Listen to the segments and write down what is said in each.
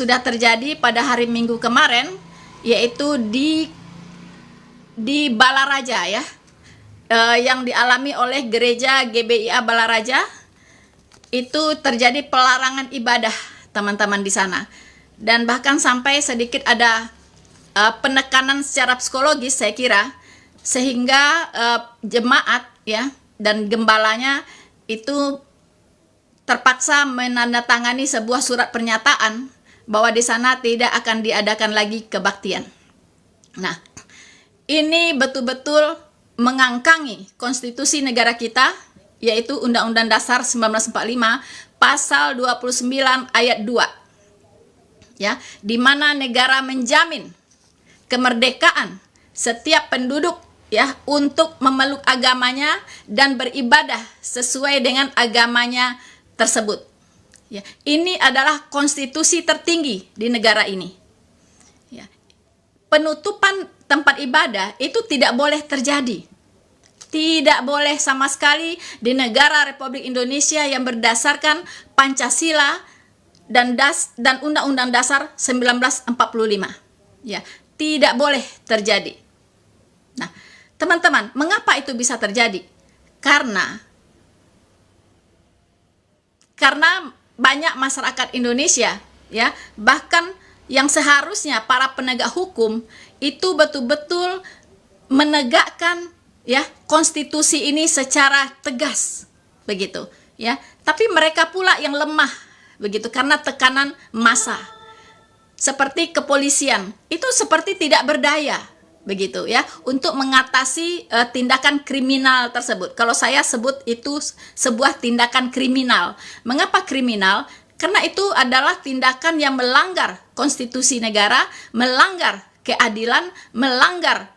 sudah terjadi pada hari Minggu kemarin, yaitu di Balaraja ya, yang dialami oleh gereja GBIA Balaraja. Itu terjadi pelarangan ibadah teman-teman di sana, dan bahkan sampai sedikit ada penekanan secara psikologis saya kira, sehingga jemaat ya dan gembalanya itu terpaksa menandatangani sebuah surat pernyataan bahwa di sana tidak akan diadakan lagi kebaktian. Nah, ini betul-betul mengangkangi konstitusi negara kita, yaitu Undang-Undang Dasar 1945 pasal 29 ayat 2. Ya, di mana negara menjamin kemerdekaan setiap penduduk ya untuk memeluk agamanya dan beribadah sesuai dengan agamanya tersebut. Ya, ini adalah konstitusi tertinggi di negara ini. Ya, penutupan tempat ibadah itu tidak boleh terjadi. Tidak boleh sama sekali di negara Republik Indonesia yang berdasarkan Pancasila dan Undang-Undang Dasar 1945. Ya, tidak boleh terjadi. Nah, teman-teman, mengapa itu bisa terjadi? Karena banyak masyarakat Indonesia ya, bahkan yang seharusnya para penegak hukum itu betul-betul menegakkan ya konstitusi ini secara tegas begitu ya, tapi mereka pula yang lemah begitu karena tekanan massa. Seperti kepolisian itu seperti tidak berdaya begitu ya untuk mengatasi tindakan kriminal tersebut. Kalau saya sebut itu sebuah tindakan kriminal. Mengapa kriminal? Karena itu adalah tindakan yang melanggar konstitusi negara, melanggar keadilan, melanggar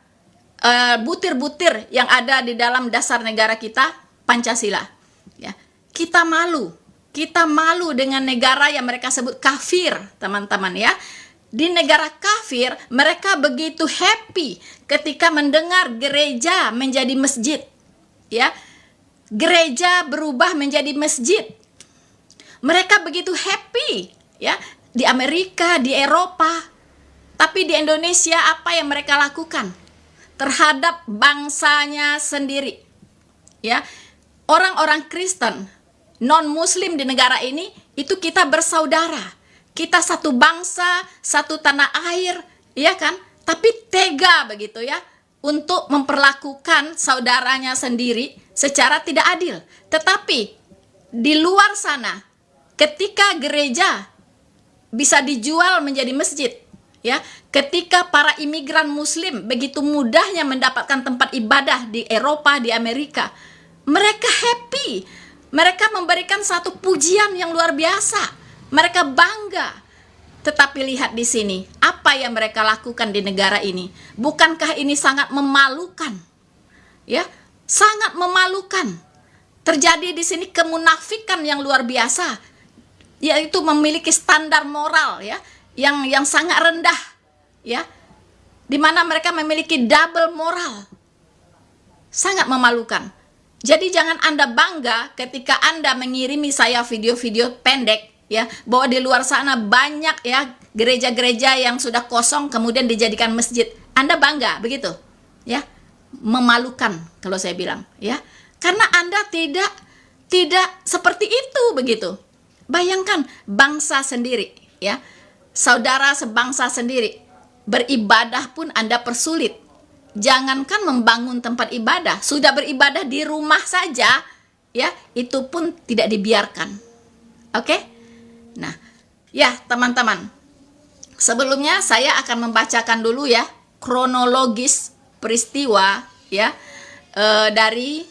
butir-butir yang ada di dalam dasar negara kita, Pancasila. Ya, kita malu dengan negara yang mereka sebut kafir, teman-teman ya. Di negara kafir, mereka begitu happy ketika mendengar gereja menjadi masjid. Ya, gereja berubah menjadi masjid. Mereka begitu happy ya di Amerika, di Eropa. Tapi di Indonesia apa yang mereka lakukan terhadap bangsanya sendiri? Ya, orang-orang Kristen, non-Muslim di negara ini itu kita bersaudara. Kita satu bangsa, satu tanah air, ya kan? Tapi tega begitu ya untuk memperlakukan saudaranya sendiri secara tidak adil. Tetapi di luar sana, ketika gereja bisa dijual menjadi masjid, ya, ketika para imigran Muslim begitu mudahnya mendapatkan tempat ibadah di Eropa, di Amerika, mereka happy. Mereka memberikan satu pujian yang luar biasa. Mereka bangga. Tetapi lihat di sini, apa yang mereka lakukan di negara ini? Bukankah ini sangat memalukan? Ya, sangat memalukan. Terjadi di sini kemunafikan yang luar biasa, yaitu memiliki standar moral ya yang sangat rendah ya, di mana mereka memiliki double moral. Sangat memalukan. Jadi jangan Anda bangga ketika Anda mengirimi saya video-video pendek ya, bahwa di luar sana banyak ya gereja-gereja yang sudah kosong kemudian dijadikan masjid. Anda bangga begitu ya? Memalukan kalau saya bilang ya, karena Anda tidak seperti itu begitu. Bayangkan bangsa sendiri ya, saudara sebangsa sendiri beribadah pun Anda persulit. Jangankan membangun tempat ibadah, sudah beribadah di rumah saja ya, itu pun tidak dibiarkan. Oke? Nah, ya teman-teman, sebelumnya saya akan membacakan dulu ya kronologis peristiwa ya dari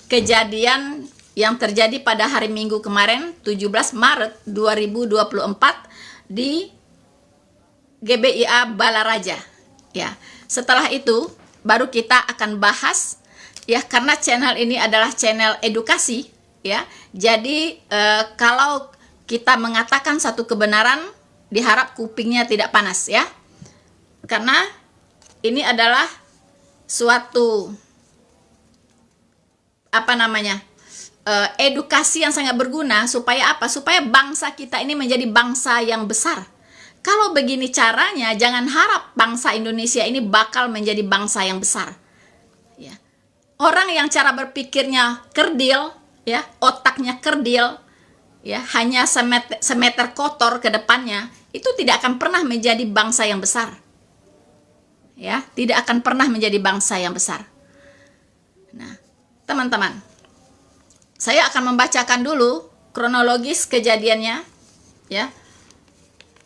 kejadian yang terjadi pada hari Minggu kemarin 17 Maret 2024 di GBIA Balaraja ya. Setelah itu baru kita akan bahas ya, karena channel ini adalah channel edukasi ya. Jadi kalau kita mengatakan satu kebenaran, diharap kupingnya tidak panas ya. Karena ini adalah suatu edukasi yang sangat berguna supaya apa? Supaya bangsa kita ini menjadi bangsa yang besar. Kalau begini caranya, jangan harap bangsa Indonesia ini bakal menjadi bangsa yang besar. Ya. Orang yang cara berpikirnya kerdil, ya, otaknya kerdil, ya, hanya semeter kotor ke depannya, itu tidak akan pernah menjadi bangsa yang besar. Ya, tidak akan pernah menjadi bangsa yang besar. Nah, teman-teman, saya akan membacakan dulu kronologis kejadiannya, ya.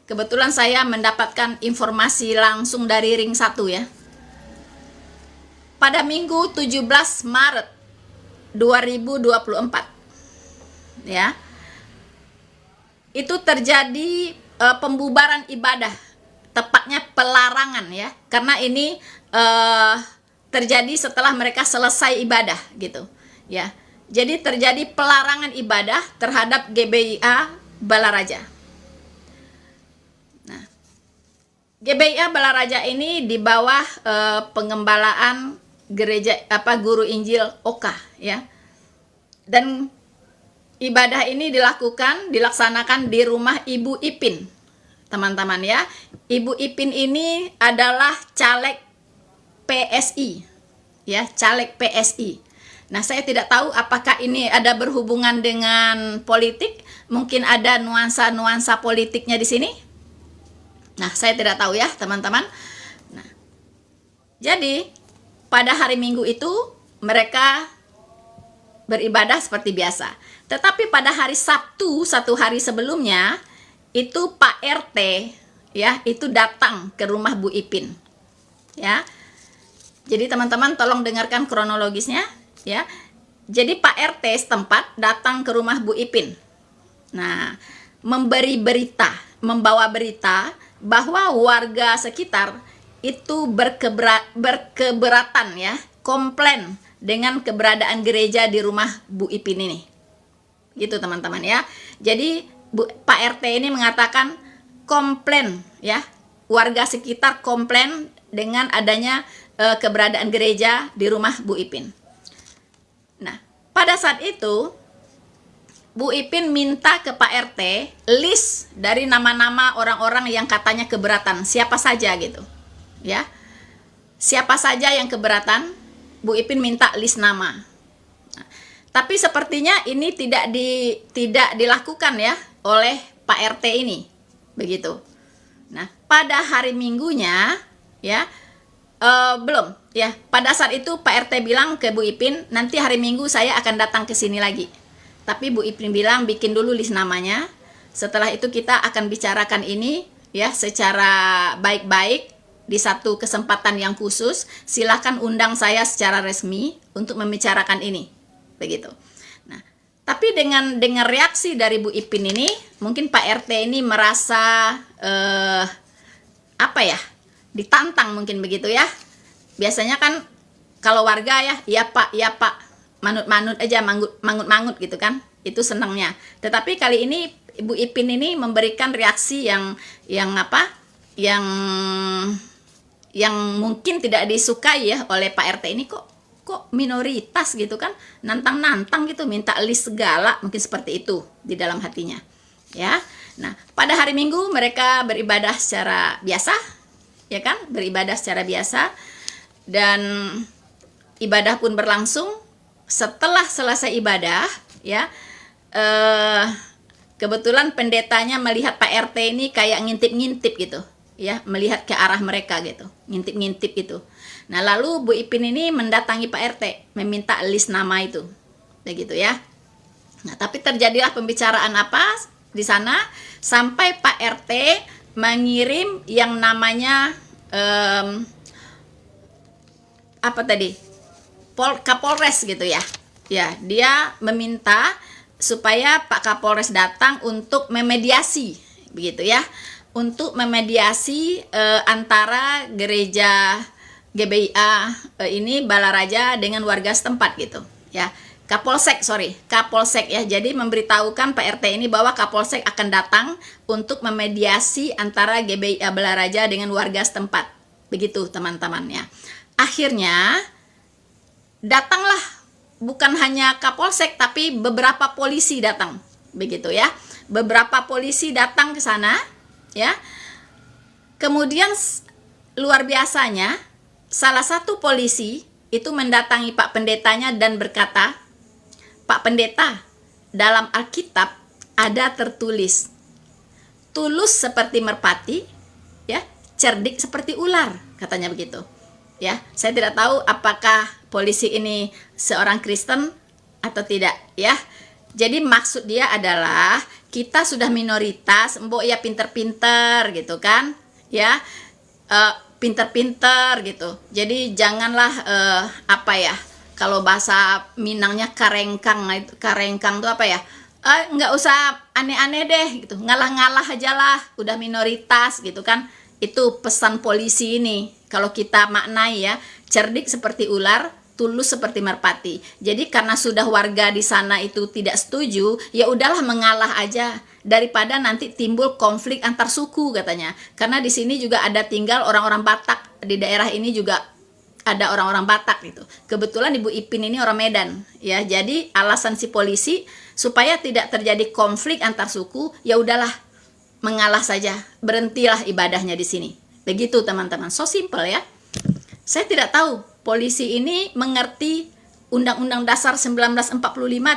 Kebetulan saya mendapatkan informasi langsung dari Ring 1, ya. Pada Minggu 17 Maret 2024, ya, itu terjadi pembubaran ibadah, tepatnya pelarangan, ya, karena ini terjadi setelah mereka selesai ibadah, gitu, ya. Jadi terjadi pelarangan ibadah terhadap GBIA Balaraja. Nah, GBIA Balaraja ini di bawah pengembalaan gereja Guru Injil Oka, ya. Dan ibadah ini dilaksanakan di rumah Ibu Ipin, teman-teman, ya. Ibu Ipin ini adalah caleg PSI, ya, caleg PSI. Nah, saya tidak tahu apakah ini ada berhubungan dengan politik, mungkin ada nuansa-nuansa politiknya di sini. Nah, saya tidak tahu, ya, teman-teman. Nah, jadi pada hari Minggu itu mereka beribadah seperti biasa. Tetapi pada hari Sabtu, satu hari sebelumnya, itu Pak RT, ya, itu datang ke rumah Bu Ipin, ya. Jadi teman-teman tolong dengarkan kronologisnya, ya. Jadi Pak RT setempat datang ke rumah Bu Ipin. Nah, membawa berita bahwa warga sekitar itu berkeberatan, ya, komplain dengan keberadaan gereja di rumah Bu Ipin ini. Gitu, teman-teman, ya. Jadi Pak RT ini mengatakan komplain, ya. Warga sekitar komplain dengan adanya keberadaan gereja di rumah Bu Ipin. Nah, pada saat itu Bu Ipin minta ke Pak RT list dari nama-nama orang-orang yang katanya keberatan, siapa saja gitu, ya. Siapa saja yang keberatan, Bu Ipin minta list nama. Nah, tapi sepertinya ini tidak dilakukan, ya, oleh Pak RT ini, begitu. Nah, pada hari Minggunya, ya, belum, ya. Pada saat itu Pak RT bilang ke Bu Ipin, nanti hari Minggu saya akan datang ke sini lagi. Tapi Bu Ipin bilang bikin dulu list namanya. Setelah itu kita akan bicarakan ini, ya, secara baik-baik di satu kesempatan yang khusus. Silakan undang saya secara resmi untuk membicarakan ini, begitu. Nah, tapi dengan reaksi dari Bu Ipin ini, mungkin Pak RT ini merasa ditantang, mungkin begitu, ya. Biasanya kan kalau warga, ya, iya Pak, manut-manut aja, mangut-mangut gitu kan, itu senangnya. Tetapi kali ini Ibu Ipin ini memberikan reaksi yang mungkin tidak disukai, ya, oleh Pak RT ini. Kok minoritas gitu kan, nantang-nantang gitu, minta list segala, mungkin seperti itu di dalam hatinya, ya. Nah, pada hari Minggu mereka beribadah secara biasa, ya kan, beribadah secara biasa, dan ibadah pun berlangsung. Setelah selesai ibadah, ya, kebetulan pendetanya melihat Pak RT ini kayak ngintip-ngintip gitu, ya, melihat ke arah mereka gitu, ngintip-ngintip gitu. Nah, lalu Bu Ipin ini mendatangi Pak RT, meminta list nama itu, begitu, ya. Nah, tapi terjadilah pembicaraan apa di sana sampai Pak RT mengirim yang namanya Kapolres gitu, ya. Ya, dia meminta supaya Pak Kapolres datang untuk memediasi, begitu, ya. Untuk memediasi antara gereja GBIA ini Balaraja dengan warga setempat gitu, ya. Kapolsek, ya. Jadi memberitahukan Pak RT ini bahwa Kapolsek akan datang untuk memediasi antara GBIA Balaraja dengan warga setempat. Begitu, teman-teman, ya. Akhirnya datanglah bukan hanya Kapolsek tapi beberapa polisi datang, begitu, ya. Beberapa polisi datang ke sana, ya. Kemudian luar biasanya, salah satu polisi itu mendatangi Pak Pendetanya dan berkata, "Pak Pendeta, dalam Alkitab ada tertulis, tulus seperti merpati, ya, cerdik seperti ular," katanya begitu. Ya, saya tidak tahu apakah polisi ini seorang Kristen atau tidak, ya. Jadi maksud dia adalah kita sudah minoritas, mbok ya pinter-pinter gitu kan, ya. Pinter-pinter gitu. Jadi janganlah apa ya, kalau bahasa Minangnya karengkang. Karengkang itu apa ya, nggak usah aneh-aneh deh gitu, ngalah-ngalah aja lah, udah minoritas gitu kan. Itu pesan polisi ini kalau kita maknai ya, cerdik seperti ular, tulus seperti merpati. Jadi karena sudah warga di sana itu tidak setuju, ya udahlah mengalah aja daripada nanti timbul konflik antar suku katanya. Karena di sini juga ada tinggal orang-orang Batak, di daerah ini juga ada orang-orang Batak gitu. Kebetulan Ibu Ipin ini orang Medan, ya. Jadi alasan si polisi supaya tidak terjadi konflik antar suku, ya udahlah mengalah saja, berhentilah ibadahnya di sini. Begitu teman-teman, so simple ya. Saya tidak tahu polisi ini mengerti Undang-Undang Dasar 1945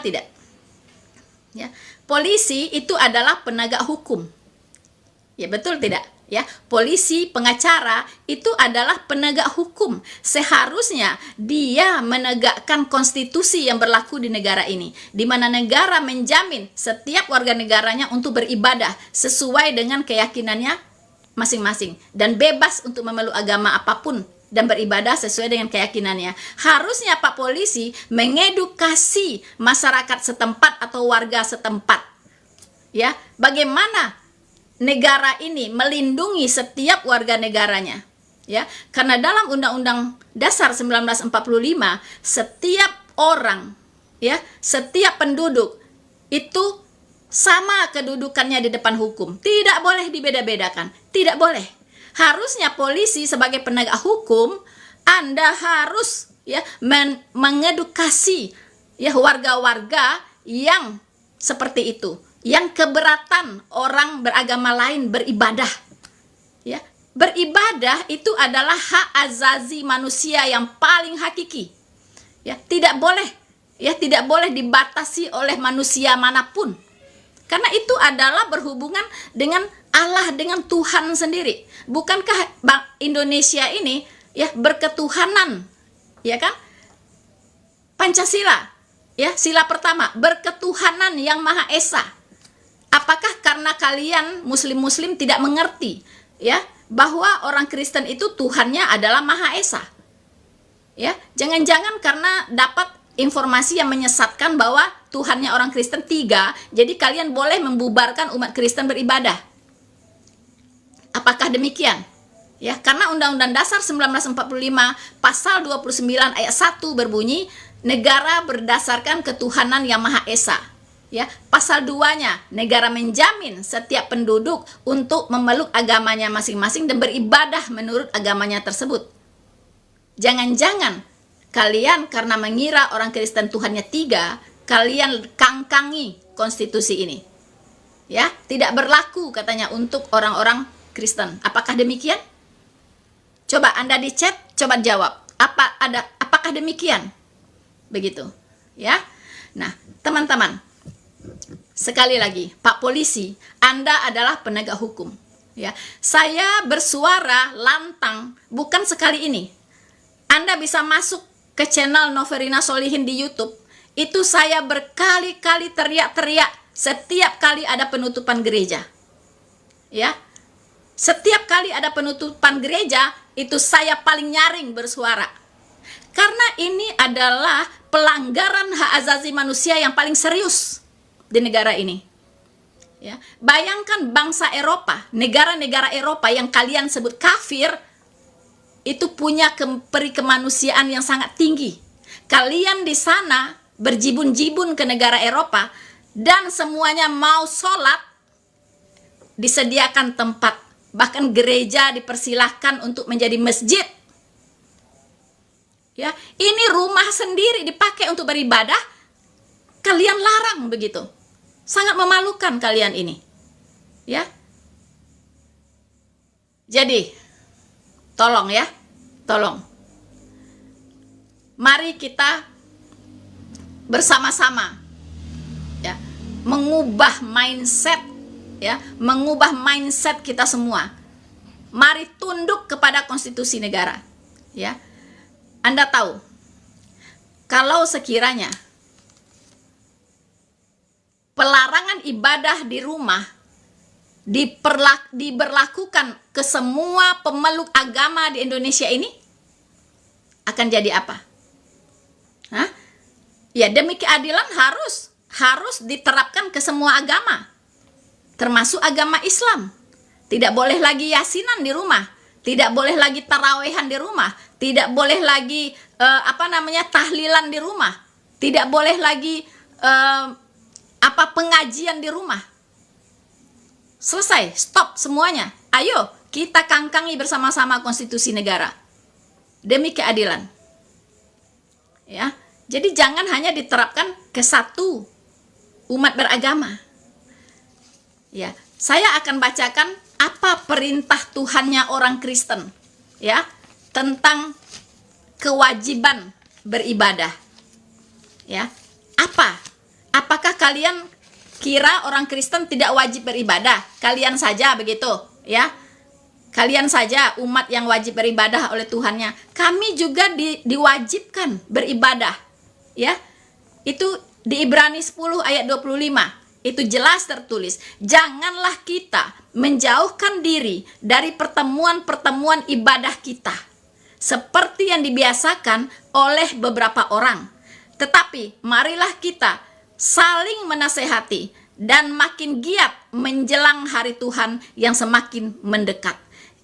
tidak? Ya, polisi itu adalah penegak hukum. Ya betul tidak? Ya, polisi, pengacara itu adalah penegak hukum. Seharusnya dia menegakkan konstitusi yang berlaku di negara ini, di mana negara menjamin setiap warga negaranya untuk beribadah sesuai dengan keyakinannya masing-masing dan bebas untuk memeluk agama apapun dan beribadah sesuai dengan keyakinannya. Harusnya Pak Polisi mengedukasi masyarakat setempat atau warga setempat. Ya, bagaimana negara ini melindungi setiap warga negaranya, ya. Karena dalam Undang-Undang Dasar 1945 setiap orang, ya, setiap penduduk itu sama kedudukannya di depan hukum. Tidak boleh dibeda-bedakan, tidak boleh. Harusnya polisi sebagai penegak hukum, Anda harus ya mengedukasi ya warga-warga yang seperti itu, yang keberatan orang beragama lain beribadah. Ya, beribadah itu adalah hak azazi manusia yang paling hakiki. Ya, tidak boleh dibatasi oleh manusia manapun. Karena itu adalah berhubungan dengan Allah, dengan Tuhan sendiri. Bukankah Indonesia ini ya berketuhanan, ya kan? Pancasila, ya, sila pertama, berketuhanan yang Maha Esa. Apakah karena kalian muslim-muslim tidak mengerti ya bahwa orang Kristen itu Tuhannya adalah Maha Esa? Ya, jangan-jangan karena dapat informasi yang menyesatkan bahwa Tuhannya orang Kristen 3, jadi kalian boleh membubarkan umat Kristen beribadah. Apakah demikian? Ya, karena Undang-Undang Dasar 1945 pasal 29 ayat 1 berbunyi negara berdasarkan ketuhanan yang Maha Esa. Ya, pasal 2-nya, negara menjamin setiap penduduk untuk memeluk agamanya masing-masing dan beribadah menurut agamanya tersebut. Jangan-jangan kalian karena mengira orang Kristen Tuhannya 3, kalian kangkangi konstitusi ini. Ya, tidak berlaku katanya untuk orang-orang Kristen. Apakah demikian? Coba Anda di chat, coba jawab. Apakah demikian? Begitu, ya. Nah, teman-teman, sekali lagi, Pak Polisi, Anda adalah penegak hukum. Ya, saya bersuara lantang bukan sekali ini. Anda bisa masuk ke channel Noverina Solihin di YouTube. Itu saya berkali-kali teriak-teriak setiap kali ada penutupan gereja. Ya, setiap kali ada penutupan gereja, itu saya paling nyaring bersuara. Karena ini adalah pelanggaran hak asasi manusia yang paling serius di negara ini. Ya, bayangkan bangsa Eropa, negara-negara Eropa yang kalian sebut kafir, itu punya perikemanusiaan yang sangat tinggi. Kalian di sana berjibun-jibun ke negara Eropa dan semuanya mau sholat, disediakan tempat. Bahkan gereja dipersilahkan untuk menjadi masjid. Ya, ini rumah sendiri dipakai untuk beribadah, kalian larang begitu. Sangat memalukan kalian ini. Ya. Jadi, tolong ya, tolong. Mari kita bersama-sama ya, mengubah mindset ya, mengubah mindset kita semua. Mari tunduk kepada konstitusi negara ya. Anda tahu, kalau sekiranya pelarangan ibadah di rumah diberlakukan ke semua pemeluk agama di Indonesia ini, akan jadi apa? Hah? Ya, demi keadilan harus diterapkan ke semua agama, termasuk agama Islam. Tidak boleh lagi yasinan di rumah, tidak boleh lagi tarawehan di rumah, tidak boleh lagi tahlilan di rumah, tidak boleh lagi pengajian di rumah. Selesai, stop semuanya. Ayo kita kangkangi bersama-sama konstitusi negara demi keadilan. Ya, jadi jangan hanya diterapkan ke satu umat beragama. Ya, saya akan bacakan apa perintah Tuhannya orang Kristen ya tentang kewajiban beribadah. Ya, apakah kalian kira orang Kristen tidak wajib beribadah? Kalian saja begitu ya, kalian saja umat yang wajib beribadah oleh Tuhannya. Kami juga diwajibkan beribadah ya. Itu di Ibrani 10 ayat 25 itu jelas tertulis, janganlah kita menjauhkan diri dari pertemuan-pertemuan ibadah kita seperti yang dibiasakan oleh beberapa orang, tetapi marilah kita saling menasehati dan makin giat menjelang hari Tuhan yang semakin mendekat.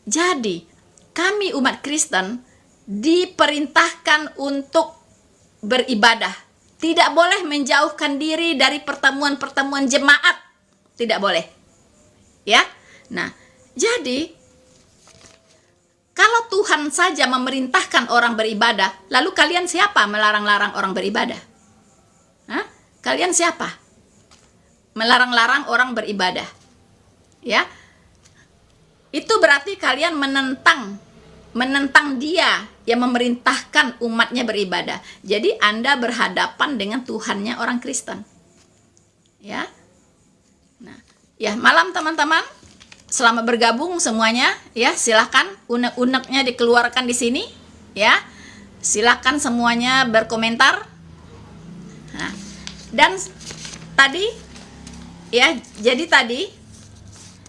Jadi, kami umat Kristen diperintahkan untuk beribadah. Tidak boleh menjauhkan diri dari pertemuan-pertemuan jemaat. Tidak boleh. Ya. Nah, jadi kalau Tuhan saja memerintahkan orang beribadah, lalu kalian siapa melarang-larang orang beribadah? Hah? Kalian siapa melarang-larang orang beribadah? Ya. Itu berarti kalian menentang dia yang memerintahkan umatnya beribadah. Jadi Anda berhadapan dengan Tuhannya orang Kristen. Ya. Nah, ya, malam teman-teman, selamat bergabung semuanya ya. Silakan unek-uneknya dikeluarkan di sini ya. Silakan semuanya berkomentar. Nah, dan tadi ya, jadi tadi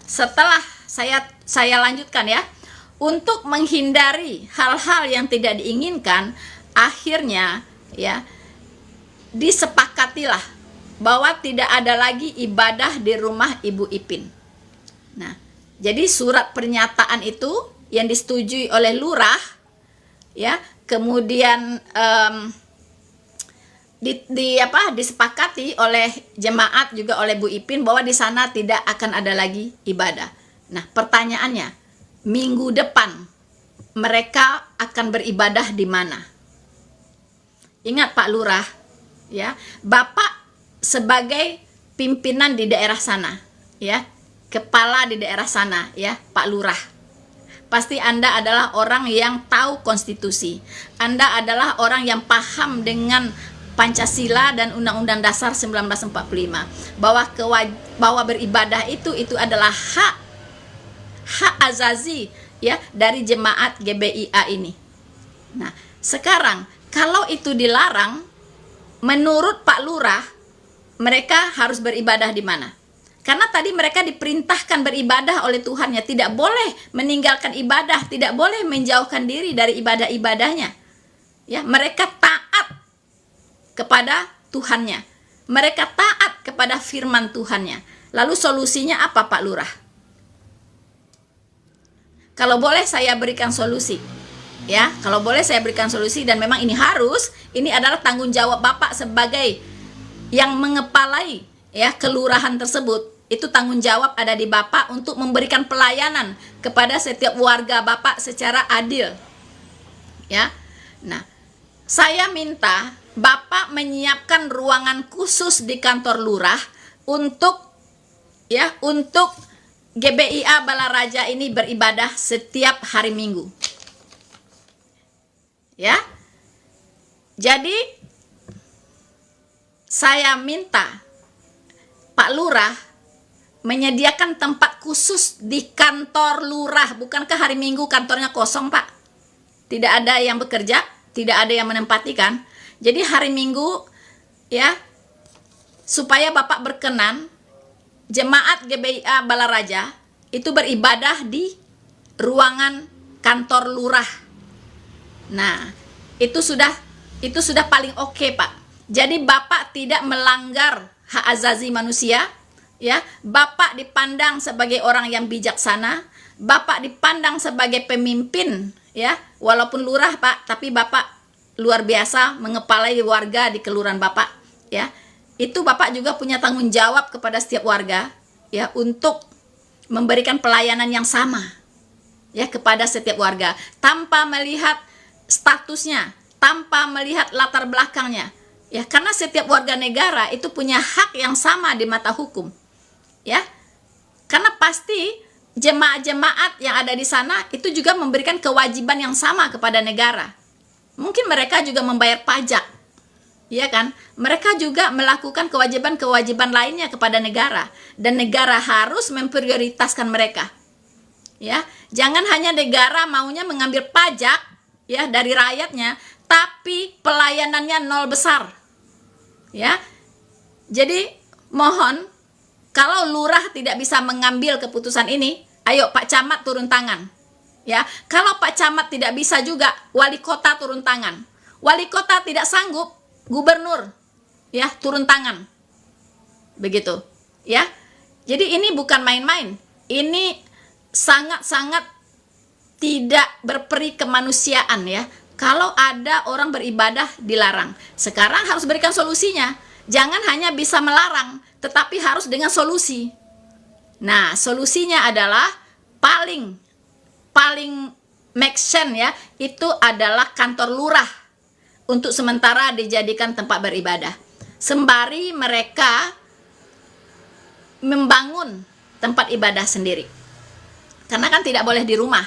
setelah saya lanjutkan ya, untuk menghindari hal-hal yang tidak diinginkan, akhirnya ya disepakatilah bahwa tidak ada lagi ibadah di rumah Ibu Ipin. Nah, jadi surat pernyataan itu yang disetujui oleh lurah ya, kemudian disepakati oleh jemaat juga oleh Bu Ipin bahwa di sana tidak akan ada lagi ibadah. Nah, pertanyaannya, minggu depan mereka akan beribadah di mana? Ingat Pak Lurah, ya, Bapak sebagai pimpinan di daerah sana, ya, kepala di daerah sana, ya, Pak Lurah. Pasti Anda adalah orang yang tahu konstitusi. Anda adalah orang yang paham dengan Pancasila dan Undang-Undang Dasar 1945, bahwa beribadah itu adalah hak azazi ya dari jemaat GBIA ini. Nah, sekarang kalau itu dilarang, menurut Pak Lurah, mereka harus beribadah di mana? Karena tadi mereka diperintahkan beribadah oleh Tuhannya, tidak boleh meninggalkan ibadah, tidak boleh menjauhkan diri dari ibadah-ibadahnya. Ya, mereka taat kepada Tuhannya. Mereka taat kepada firman Tuhannya. Lalu solusinya apa Pak Lurah? Kalau boleh saya berikan solusi. Ya, kalau boleh saya berikan solusi, dan memang ini adalah tanggung jawab Bapak sebagai yang mengepalai ya kelurahan tersebut. Itu tanggung jawab ada di Bapak untuk memberikan pelayanan kepada setiap warga Bapak secara adil. Ya. Nah, saya minta Bapak menyiapkan ruangan khusus di kantor lurah untuk GBIA Balaraja ini beribadah setiap hari Minggu. Ya. Jadi saya minta Pak Lurah menyediakan tempat khusus di kantor lurah. Bukankah hari Minggu kantornya kosong, Pak? Tidak ada yang bekerja, tidak ada yang menempati kan? Jadi hari Minggu ya, supaya Bapak berkenan, jemaat GBIA Balaraja itu beribadah di ruangan kantor lurah. Nah, itu sudah paling oke, Pak. Jadi Bapak tidak melanggar hak azazi manusia, ya. Bapak dipandang sebagai orang yang bijaksana, Bapak dipandang sebagai pemimpin, ya. Walaupun lurah, Pak, tapi Bapak luar biasa mengepalai warga di kelurahan Bapak, ya. Itu Bapak juga punya tanggung jawab kepada setiap warga, ya, untuk memberikan pelayanan yang sama, ya, kepada setiap warga tanpa melihat statusnya, tanpa melihat latar belakangnya, ya, karena setiap warga negara itu punya hak yang sama di mata hukum, ya, karena pasti jemaat-jemaat yang ada di sana itu juga memberikan kewajiban yang sama kepada negara. Mungkin mereka juga membayar pajak, ya kan? Mereka juga melakukan kewajiban-kewajiban lainnya kepada negara, dan negara harus memprioritaskan mereka, ya. Jangan hanya negara maunya mengambil pajak, ya, dari rakyatnya, tapi pelayanannya nol besar, ya. Jadi mohon, kalau lurah tidak bisa mengambil keputusan ini, ayo Pak Camat turun tangan, ya. Kalau Pak Camat tidak bisa juga, wali kota turun tangan. Wali kota tidak sanggup, gubernur, ya, turun tangan. Begitu, ya. Jadi ini bukan main-main. Ini sangat-sangat tidak berperi kemanusiaan, ya. Kalau ada orang beribadah dilarang. Sekarang harus berikan solusinya. Jangan hanya bisa melarang, tetapi harus dengan solusi. Nah, solusinya adalah paling make sense, ya, itu adalah kantor lurah untuk sementara dijadikan tempat beribadah, sembari mereka membangun tempat ibadah sendiri. Karena kan tidak boleh di rumah,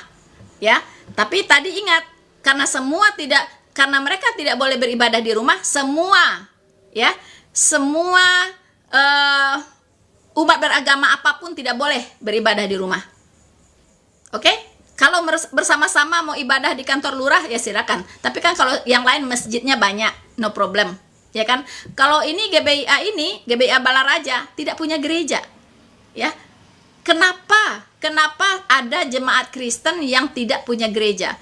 ya. Tapi tadi ingat, karena mereka tidak boleh beribadah di rumah, semua, ya, semua umat beragama apapun tidak boleh beribadah di rumah. Oke? Kalau bersama-sama mau ibadah di kantor lurah, ya silakan. Tapi kan kalau yang lain masjidnya banyak, no problem, ya kan? Kalau ini GBIA Balaraja tidak punya gereja, ya. Kenapa ada jemaat Kristen yang tidak punya gereja?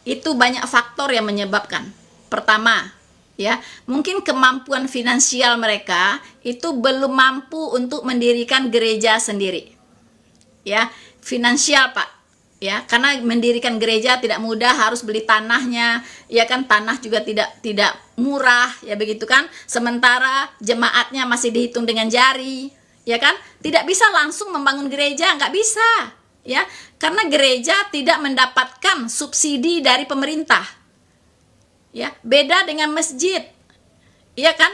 Itu banyak faktor yang menyebabkan. Pertama, ya, mungkin kemampuan finansial mereka itu belum mampu untuk mendirikan gereja sendiri, ya. Finansial, Pak, ya, karena mendirikan gereja tidak mudah, harus beli tanahnya, ya kan, tanah juga tidak murah, ya, begitu kan. Sementara jemaatnya masih dihitung dengan jari, ya kan, tidak bisa langsung membangun gereja, nggak bisa, ya, karena gereja tidak mendapatkan subsidi dari pemerintah, ya. Beda dengan masjid, ya kan.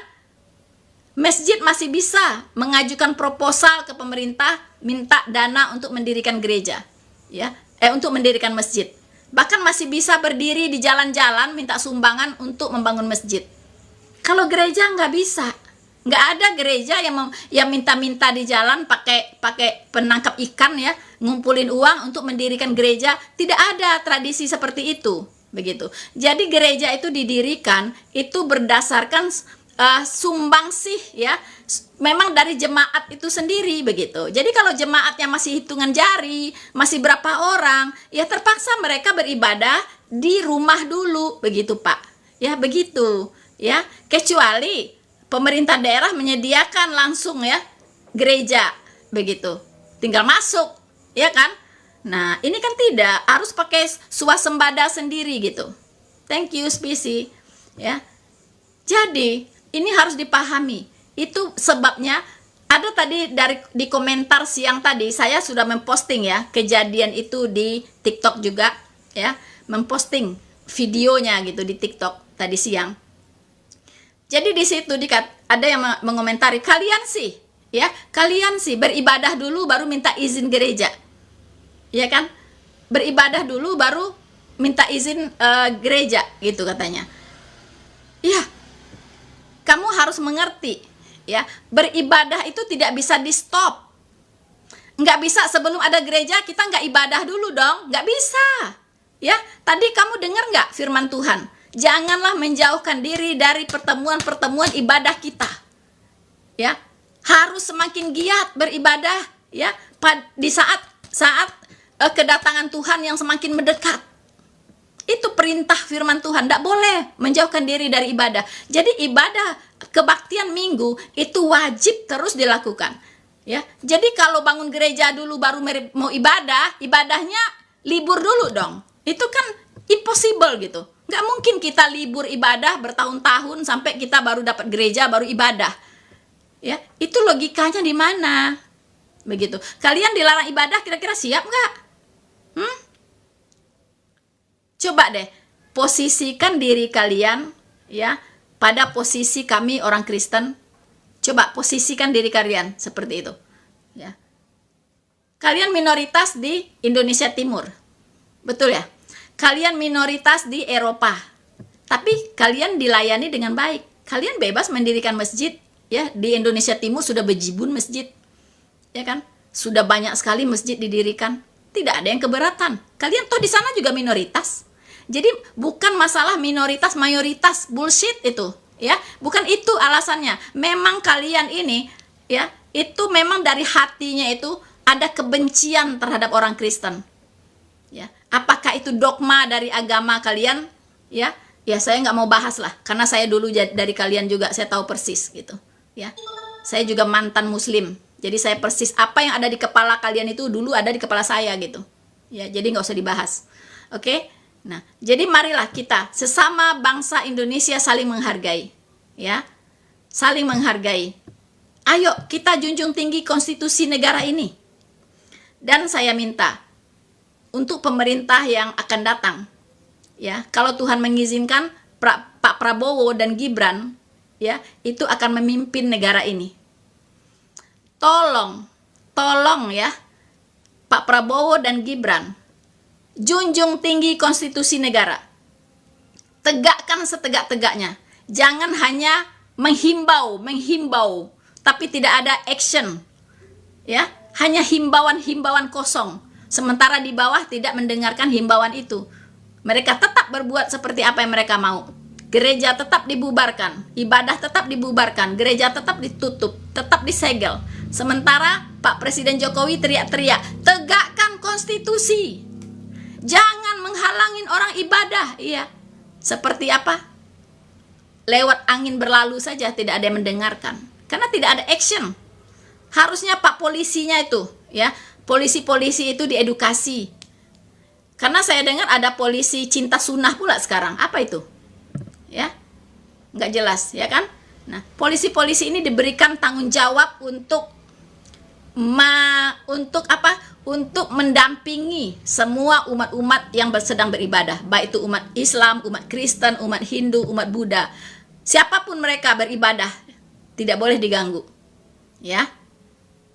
Masjid masih bisa mengajukan proposal ke pemerintah, minta dana untuk mendirikan gereja, ya, untuk mendirikan masjid. Bahkan masih bisa berdiri di jalan-jalan minta sumbangan untuk membangun masjid. Kalau gereja nggak bisa, nggak ada gereja yang minta-minta di jalan pakai penangkap ikan, ya, ngumpulin uang untuk mendirikan gereja. Tidak ada tradisi seperti itu, begitu. Jadi gereja itu didirikan itu berdasarkan sumbangsih, ya, memang dari jemaat itu sendiri, begitu. Jadi kalau jemaatnya masih hitungan jari, masih berapa orang, ya terpaksa mereka beribadah di rumah dulu, begitu, Pak, ya, begitu, ya. Kecuali pemerintah daerah menyediakan langsung, ya, gereja, begitu, tinggal masuk, ya kan. Nah, ini kan tidak, harus pakai swasembada sendiri, gitu. Thank you, Spisi, ya. Jadi ini harus dipahami. Itu sebabnya ada tadi di komentar siang tadi saya sudah memposting, ya, kejadian itu di TikTok juga, ya, memposting videonya gitu di TikTok tadi siang. Jadi di situ ada yang mengomentari, kalian sih, ya, kalian sih beribadah dulu baru minta izin gereja. Ya kan? Beribadah dulu baru minta izin gereja gitu katanya. Ya, kamu harus mengerti, ya, beribadah itu tidak bisa di stop. Nggak bisa sebelum ada gereja kita nggak ibadah dulu dong, nggak bisa. Ya, tadi kamu dengar nggak firman Tuhan? Janganlah menjauhkan diri dari pertemuan-pertemuan ibadah kita. Ya, harus semakin giat beribadah, ya, di saat kedatangan Tuhan yang semakin mendekat. Itu perintah firman Tuhan, tidak boleh menjauhkan diri dari ibadah. Jadi ibadah kebaktian minggu itu wajib terus dilakukan. Ya, jadi kalau bangun gereja dulu baru mau ibadah, ibadahnya libur dulu dong. Itu kan impossible gitu. Nggak mungkin kita libur ibadah bertahun-tahun sampai kita baru dapat gereja baru ibadah. Ya, itu logikanya di mana? Begitu. Kalian dilarang ibadah, kira-kira siap nggak? Coba deh, posisikan diri kalian, ya, pada posisi kami orang Kristen. Coba posisikan diri kalian seperti itu. Ya. Kalian minoritas di Indonesia Timur, betul ya? Kalian minoritas di Eropa, tapi kalian dilayani dengan baik. Kalian bebas mendirikan masjid, ya, di Indonesia Timur sudah bejibun masjid, ya kan? Sudah banyak sekali masjid didirikan, tidak ada yang keberatan. Kalian toh di sana juga minoritas. Jadi bukan masalah minoritas mayoritas, bullshit itu, ya. Bukan itu alasannya. Memang kalian ini, ya, itu memang dari hatinya itu ada kebencian terhadap orang Kristen. Ya, apakah itu dogma dari agama kalian? Ya, saya nggak mau bahas lah, karena saya dulu dari kalian juga saya tahu persis gitu. Ya, saya juga mantan Muslim, jadi saya persis apa yang ada di kepala kalian itu dulu ada di kepala saya gitu. Ya, jadi nggak usah dibahas. Oke? Nah, jadi marilah kita sesama bangsa Indonesia saling menghargai, ya, saling menghargai. Ayo kita junjung tinggi konstitusi negara ini. Dan saya minta untuk pemerintah yang akan datang, ya, kalau Tuhan mengizinkan Pak Prabowo dan Gibran, ya, itu akan memimpin negara ini. Tolong ya, Pak Prabowo dan Gibran, junjung tinggi konstitusi negara. Tegakkan setegak-tegaknya. Jangan hanya menghimbau, tapi tidak ada action. Ya, hanya himbauan-himbauan kosong. Sementara di bawah tidak mendengarkan himbauan itu. Mereka tetap berbuat seperti apa yang mereka mau. Gereja tetap dibubarkan, ibadah tetap dibubarkan, gereja tetap ditutup, tetap disegel. Sementara Pak Presiden Jokowi teriak-teriak, tegakkan konstitusi. Jangan menghalangin orang ibadah. Iya. Seperti apa? Lewat angin berlalu saja, tidak ada yang mendengarkan. Karena tidak ada action. Harusnya Pak polisinya itu, ya, polisi-polisi itu diedukasi. Karena saya dengar ada polisi cinta sunnah pula sekarang. Apa itu? Ya, nggak jelas, ya kan? Nah, polisi-polisi ini diberikan tanggung jawab untuk apa? Untuk mendampingi semua umat-umat yang sedang beribadah, baik itu umat Islam, umat Kristen, umat Hindu, umat Buddha. Siapapun mereka beribadah, tidak boleh diganggu. Ya.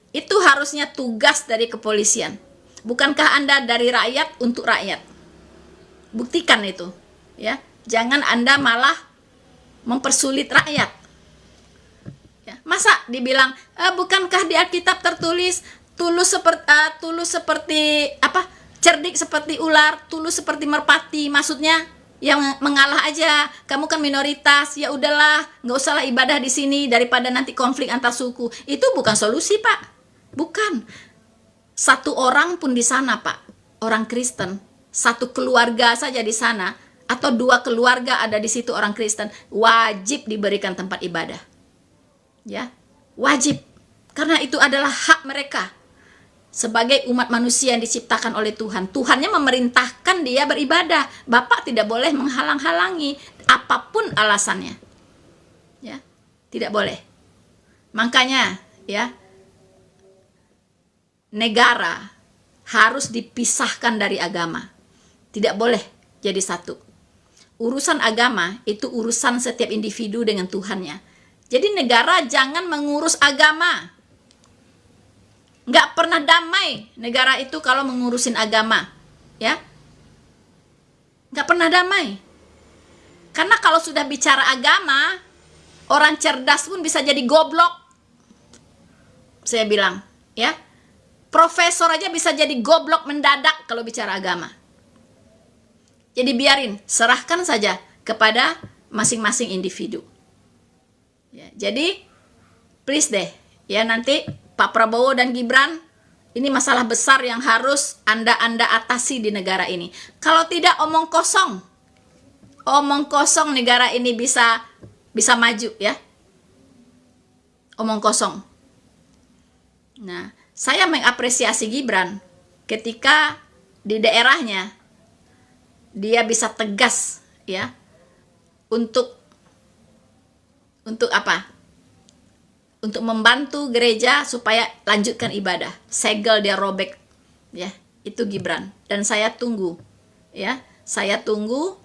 Itu harusnya tugas dari kepolisian. Bukankah Anda dari rakyat untuk rakyat? Buktikan itu, ya. Jangan Anda malah mempersulit rakyat. Ya. Masa dibilang, bukankah di Alkitab tertulis tulus seperti apa? Cerdik seperti ular, tulus seperti merpati. Maksudnya yang mengalah aja. Kamu kan minoritas, ya udahlah, nggak usahlah ibadah di sini daripada nanti konflik antar suku. Itu bukan solusi, Pak. Bukan. Satu orang pun di sana, Pak, orang Kristen, satu keluarga saja di sana, atau 2 keluarga ada di situ orang Kristen, wajib diberikan tempat ibadah. Ya, wajib. Karena itu adalah hak mereka. Sebagai umat manusia yang diciptakan oleh Tuhan, Tuhannya memerintahkan dia beribadah. Bapak tidak boleh menghalang-halangi apapun alasannya. Ya, tidak boleh. Makanya, ya, negara harus dipisahkan dari agama. Tidak boleh jadi satu. Urusan agama itu urusan setiap individu dengan Tuhannya. Jadi negara jangan mengurus agama. Nggak pernah damai negara itu kalau mengurusin agama, ya. Nggak pernah damai. Karena kalau sudah bicara agama, orang cerdas pun bisa jadi goblok. Saya bilang, ya. Profesor aja bisa jadi goblok mendadak kalau bicara agama. Jadi biarin, serahkan saja kepada masing-masing individu. Ya, jadi please deh, ya nanti Pak Prabowo dan Gibran, ini masalah besar yang harus Anda atasi di negara ini. Kalau tidak omong kosong negara ini bisa maju, ya. Omong kosong. Nah, saya mengapresiasi Gibran ketika di daerahnya dia bisa tegas, ya, untuk apa? Untuk membantu gereja supaya lanjutkan ibadah. Segel dia robek, ya. Itu Gibran. Dan saya tunggu, ya. Saya tunggu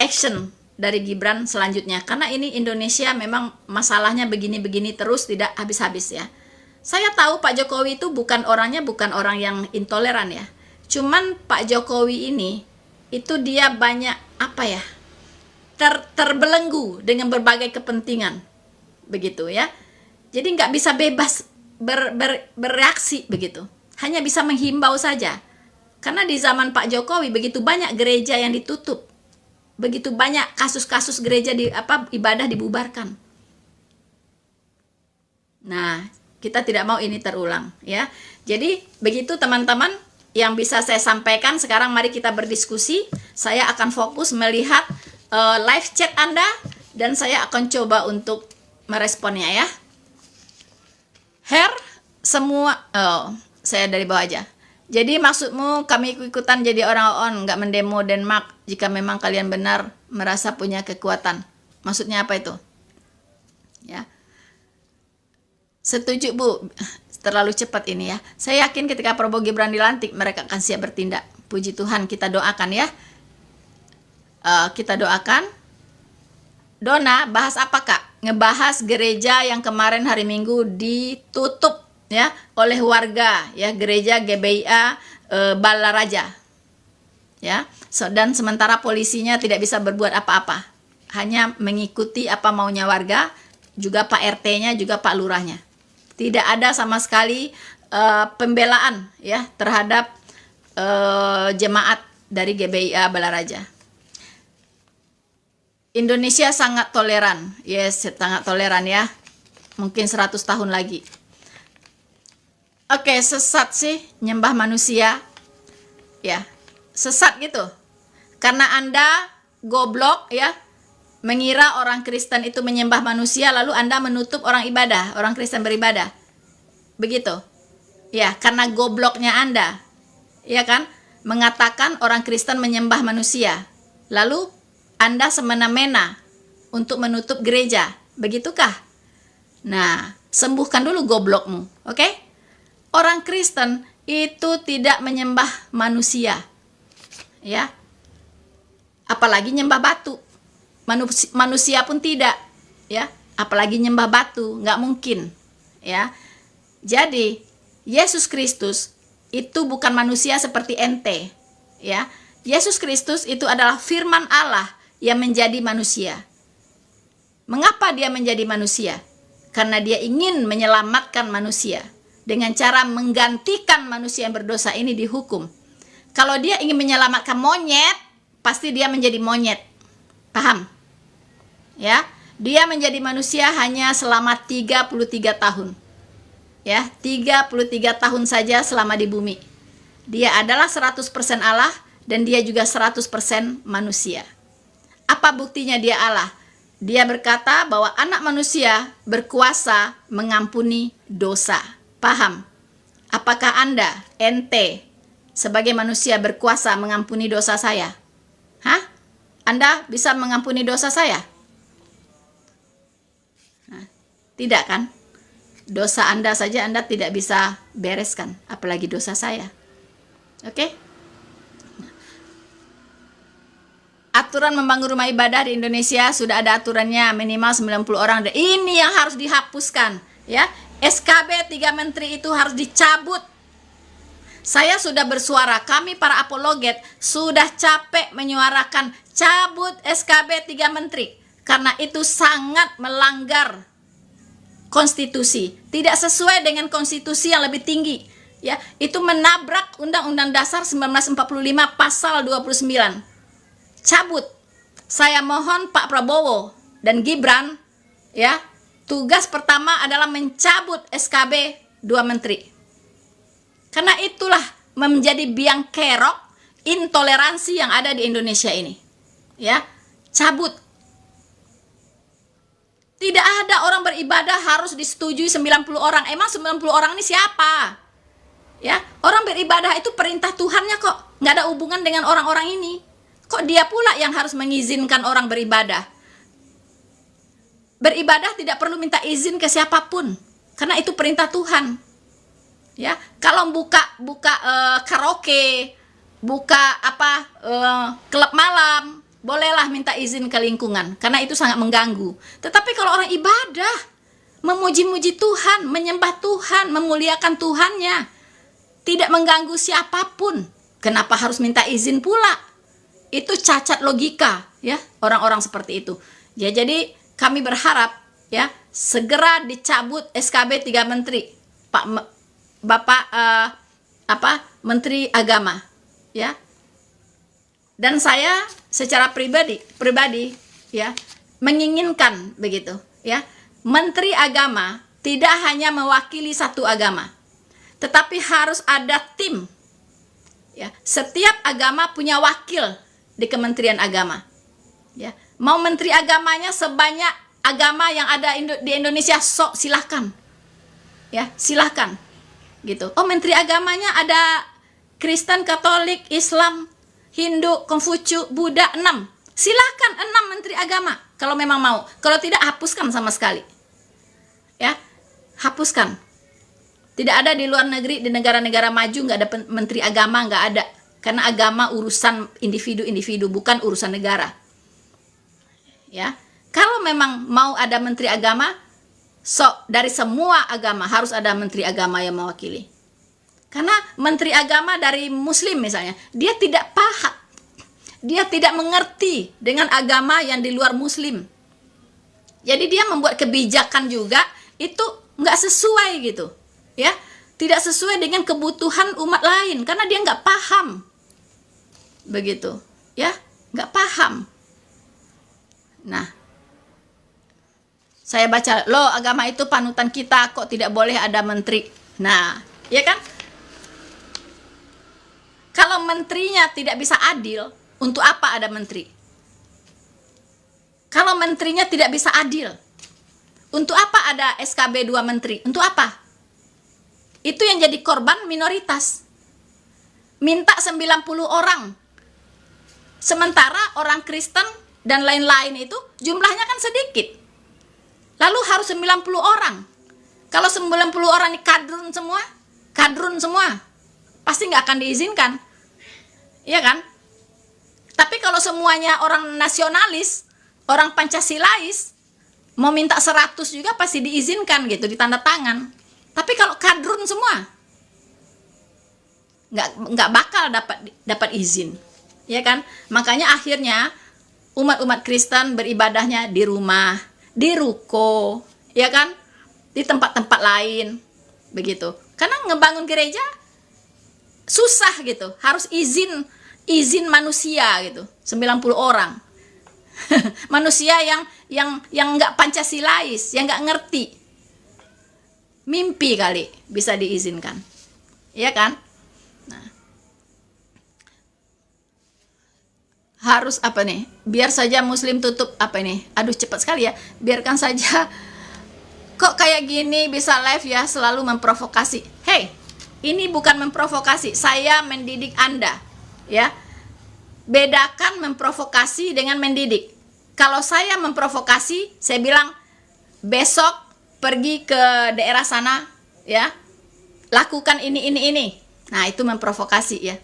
action dari Gibran selanjutnya. Karena ini Indonesia memang masalahnya begini-begini terus, tidak habis-habis, ya. Saya tahu Pak Jokowi itu bukan orang yang intoleran, ya. Cuman Pak Jokowi ini itu dia banyak apa ya, terbelenggu dengan berbagai kepentingan, begitu, ya. Jadi nggak bisa bebas bereaksi begitu, hanya bisa menghimbau saja. Karena di zaman Pak Jokowi begitu banyak gereja yang ditutup, begitu banyak kasus-kasus gereja ibadah dibubarkan. Nah, kita tidak mau ini terulang, ya. Jadi begitu teman-teman yang bisa saya sampaikan. Sekarang mari kita berdiskusi. Saya akan fokus melihat live chat Anda dan saya akan coba untuk meresponnya, ya. Semua saya dari bawah aja. Jadi maksudmu kami ikut-ikutan jadi orang nggak mendemo Denmark jika memang kalian benar merasa punya kekuatan. Maksudnya apa itu? Ya. Setuju, Bu. Terlalu cepat ini, ya. Saya yakin ketika Prabowo Gibran dilantik, mereka akan siap bertindak. Puji Tuhan, kita doakan, ya. Kita doakan. Dona, bahas apa, Kak? Ngebahas gereja yang kemarin hari Minggu ditutup, ya, oleh warga, ya, gereja GBIA Balaraja. Ya. Dan sementara polisinya tidak bisa berbuat apa-apa. Hanya mengikuti apa maunya warga, juga Pak RT-nya, juga Pak Lurahnya. Tidak ada sama sekali pembelaan, ya, terhadap jemaat dari GBIA Balaraja. Indonesia sangat toleran, yes, sangat toleran, ya. Mungkin 100 tahun lagi. Oke, sesat sih nyembah manusia, ya, sesat gitu. Karena Anda goblok, ya, mengira orang Kristen itu menyembah manusia, lalu Anda menutup orang Kristen beribadah. Begitu. Ya, karena gobloknya Anda. Ya kan? Mengatakan orang Kristen menyembah manusia. Lalu Anda semena-mena untuk menutup gereja. Begitukah? Nah, sembuhkan dulu goblokmu, oke? Orang Kristen itu tidak menyembah manusia. Ya. Apalagi nyembah batu. Manusia pun tidak, ya, apalagi nyembah batu, nggak mungkin, ya. Jadi Yesus Kristus itu bukan manusia seperti ente, ya. Yesus Kristus itu adalah firman Allah yang menjadi manusia. Mengapa dia menjadi manusia? Karena dia ingin menyelamatkan manusia dengan cara menggantikan manusia yang berdosa ini dihukum. Kalau dia ingin menyelamatkan monyet, pasti dia menjadi monyet. Paham? Ya, dia menjadi manusia hanya selama 33 tahun. Ya, 33 tahun saja selama di bumi. Dia adalah 100% Allah dan dia juga 100% manusia. Apa buktinya dia Allah? Dia berkata bahwa anak manusia berkuasa mengampuni dosa. Paham? Apakah ente, sebagai manusia berkuasa mengampuni dosa saya? Hah? Anda bisa mengampuni dosa saya? Tidak kan? Dosa Anda saja Anda tidak bisa bereskan, apalagi dosa saya. Oke? Aturan membangun rumah ibadah di Indonesia sudah ada aturannya, minimal 90 orang. Ini yang harus dihapuskan, ya. SKB 3 menteri itu harus dicabut. Saya sudah bersuara, kami para apologet sudah capek menyuarakan cabut SKB 3 menteri karena itu sangat melanggar konstitusi, tidak sesuai dengan konstitusi yang lebih tinggi, ya. Itu menabrak Undang-Undang Dasar 1945 pasal 29. Cabut. Saya mohon Pak Prabowo dan Gibran, ya, tugas pertama adalah mencabut SKB 2 menteri. Karena itulah menjadi biang kerok intoleransi yang ada di Indonesia ini. Ya, cabut. Tidak ada orang beribadah harus disetujui 90 orang. Emang 90 orang ini siapa? Ya, orang beribadah itu perintah Tuhannya kok. Nggak ada hubungan dengan orang-orang ini. Kok dia pula yang harus mengizinkan orang beribadah? Beribadah tidak perlu minta izin ke siapapun. Karena itu perintah Tuhan. Ya, kalau buka karaoke, buka klub malam, bolehlah minta izin ke lingkungan karena itu sangat mengganggu. Tetapi kalau orang ibadah, memuji-muji Tuhan, menyembah Tuhan, memuliakan Tuhannya, tidak mengganggu siapapun, kenapa harus minta izin pula? Itu cacat logika, ya, orang-orang seperti itu. Ya, jadi kami berharap, ya, segera dicabut SKB 3 menteri, Bapak Menteri Agama, ya. Dan saya secara pribadi ya menginginkan begitu, ya. Menteri Agama tidak hanya mewakili satu agama, tetapi harus ada tim. Ya, setiap agama punya wakil di Kementerian Agama. Ya, mau menteri agamanya sebanyak agama yang ada di Indonesia, sok silahkan. Ya, silahkan. Gitu. Oh, menteri agamanya ada Kristen, Katolik, Islam, Hindu, Konghucu, Buddha, 6. Silahkan 6 menteri agama kalau memang mau. Kalau tidak, hapuskan sama sekali. Ya, hapuskan. Tidak ada di luar negeri, di negara-negara maju nggak ada menteri agama, nggak ada. Karena agama urusan individu-individu, bukan urusan negara. Ya, kalau memang mau ada menteri agama, dari semua agama harus ada menteri agama yang mewakili. Karena menteri agama dari Muslim misalnya, dia tidak paham, dia tidak mengerti dengan agama yang di luar Muslim. Jadi dia membuat kebijakan juga itu nggak sesuai gitu, ya, tidak sesuai dengan kebutuhan umat lain karena dia nggak paham, begitu, ya, nggak paham. Nah, saya baca, loh agama itu panutan kita, kok tidak boleh ada menteri. Nah, ya kan? Kalau menterinya tidak bisa adil, untuk apa ada menteri? Kalau menterinya tidak bisa adil, untuk apa ada SKB 2 menteri? Untuk apa? Itu yang jadi korban minoritas. Minta 90 orang. Sementara orang Kristen dan lain-lain itu jumlahnya kan sedikit. Lalu harus 90 orang. Kalau 90 orang ini kadrun semua, pasti nggak akan diizinkan. Iya kan? Tapi kalau semuanya orang nasionalis, orang Pancasilais, mau minta 100 juga pasti diizinkan gitu, ditanda tangan. Tapi kalau kadrun semua, nggak bakal dapat izin. Ya kan? Makanya akhirnya umat-umat Kristen beribadahnya di rumah, di ruko, ya kan, di tempat-tempat lain, begitu. Karena ngebangun gereja susah gitu, harus izin manusia gitu, 90 orang. Manusia yang nggak Pancasilais, yang nggak ngerti. Mimpi kali bisa diizinkan, ya kan? Nah, harus apa nih? Biar saja Muslim tutup apa ini? Aduh, cepat sekali ya. Biarkan saja. Kok kayak gini bisa live ya, selalu memprovokasi. Hey, ini bukan memprovokasi, saya mendidik Anda, ya. Bedakan memprovokasi dengan mendidik. Kalau saya memprovokasi, saya bilang besok pergi ke daerah sana, ya, lakukan ini. Nah, itu memprovokasi ya.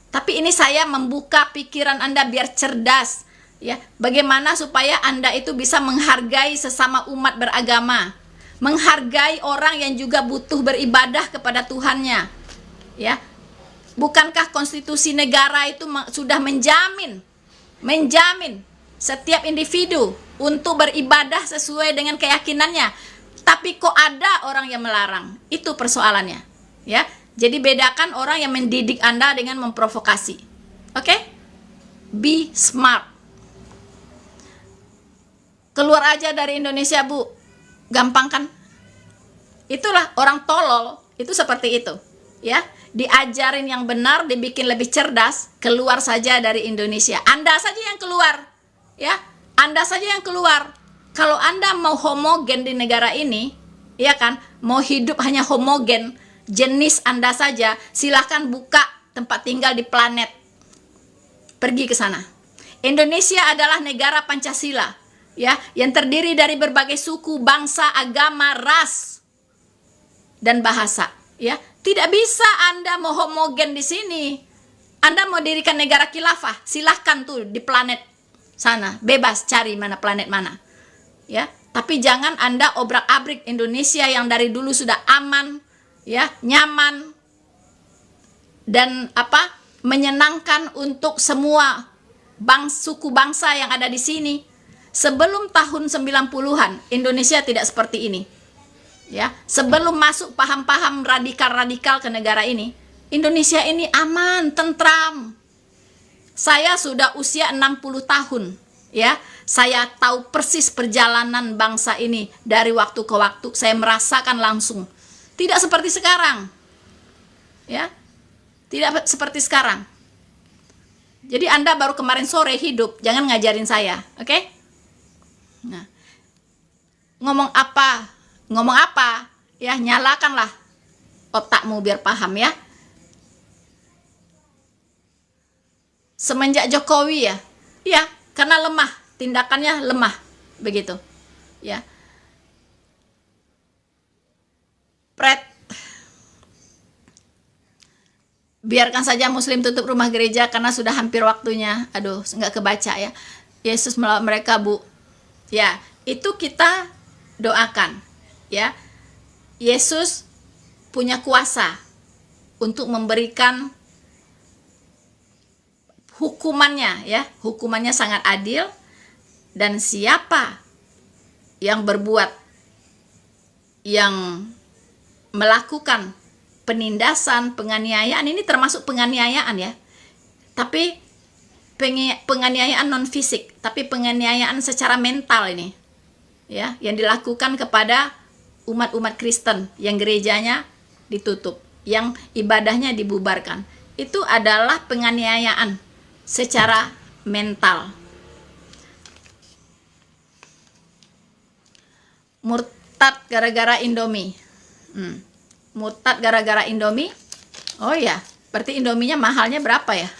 Tapi ini saya membuka pikiran Anda biar cerdas, ya. Bagaimana supaya Anda itu bisa menghargai sesama umat beragama, menghargai orang yang juga butuh beribadah kepada Tuhannya, ya. Bukankah konstitusi negara itu sudah menjamin setiap individu untuk beribadah sesuai dengan keyakinannya? Tapi kok ada orang yang melarang? Itu persoalannya, ya. Jadi bedakan orang yang mendidik Anda dengan memprovokasi. Oke? Be smart. Keluar aja dari Indonesia, Bu. Gampang kan? Itulah orang tolol, itu seperti itu, ya. Diajarin yang benar, dibikin lebih cerdas, keluar saja dari Indonesia. Anda saja yang keluar, ya. Anda saja yang keluar. Kalau Anda mau homogen di negara ini, ya kan, mau hidup hanya homogen, jenis Anda saja, silahkan buka tempat tinggal di planet. Pergi ke sana. Indonesia adalah negara Pancasila, ya, yang terdiri dari berbagai suku, bangsa, agama, ras, dan bahasa, ya. Tidak bisa Anda mau homogen di sini. Anda mau dirikan negara khilafah, silahkan tuh di planet sana, bebas cari mana planet mana, ya. Tapi jangan Anda obrak-abrik Indonesia yang dari dulu sudah aman, ya, nyaman, dan menyenangkan untuk semua suku bangsa yang ada di sini. Sebelum tahun 90-an Indonesia tidak seperti ini, ya. Sebelum masuk paham-paham radikal-radikal ke negara ini, Indonesia ini aman, tentram. Saya sudah usia 60 tahun, ya. Saya tahu persis perjalanan bangsa ini dari waktu ke waktu. Saya merasakan langsung. Tidak seperti sekarang, ya. Tidak seperti sekarang. Jadi Anda baru kemarin sore hidup, jangan ngajarin saya, oke? Nah, ngomong apa, ya, nyalakanlah otakmu biar paham, ya. Semenjak Jokowi, ya, karena lemah, tindakannya lemah, begitu, ya. Biarkan saja Muslim tutup rumah gereja karena sudah hampir waktunya. Aduh, nggak kebaca, ya. Yesus melawan mereka, Bu. Ya, itu kita doakan, ya. Yesus punya kuasa untuk memberikan hukumannya, ya. Hukumannya sangat adil, dan siapa yang berbuat, yang melakukan penindasan, penganiayaan, ini termasuk penganiayaan, ya. Tapi penganiayaan non fisik, tapi penganiayaan secara mental ini, ya, yang dilakukan kepada umat-umat Kristen yang gerejanya ditutup, yang ibadahnya dibubarkan. Itu adalah penganiayaan secara mental. Murtad gara-gara Indomie. Murtad gara-gara Indomie. Oh ya, berarti Indominya mahalnya berapa, ya?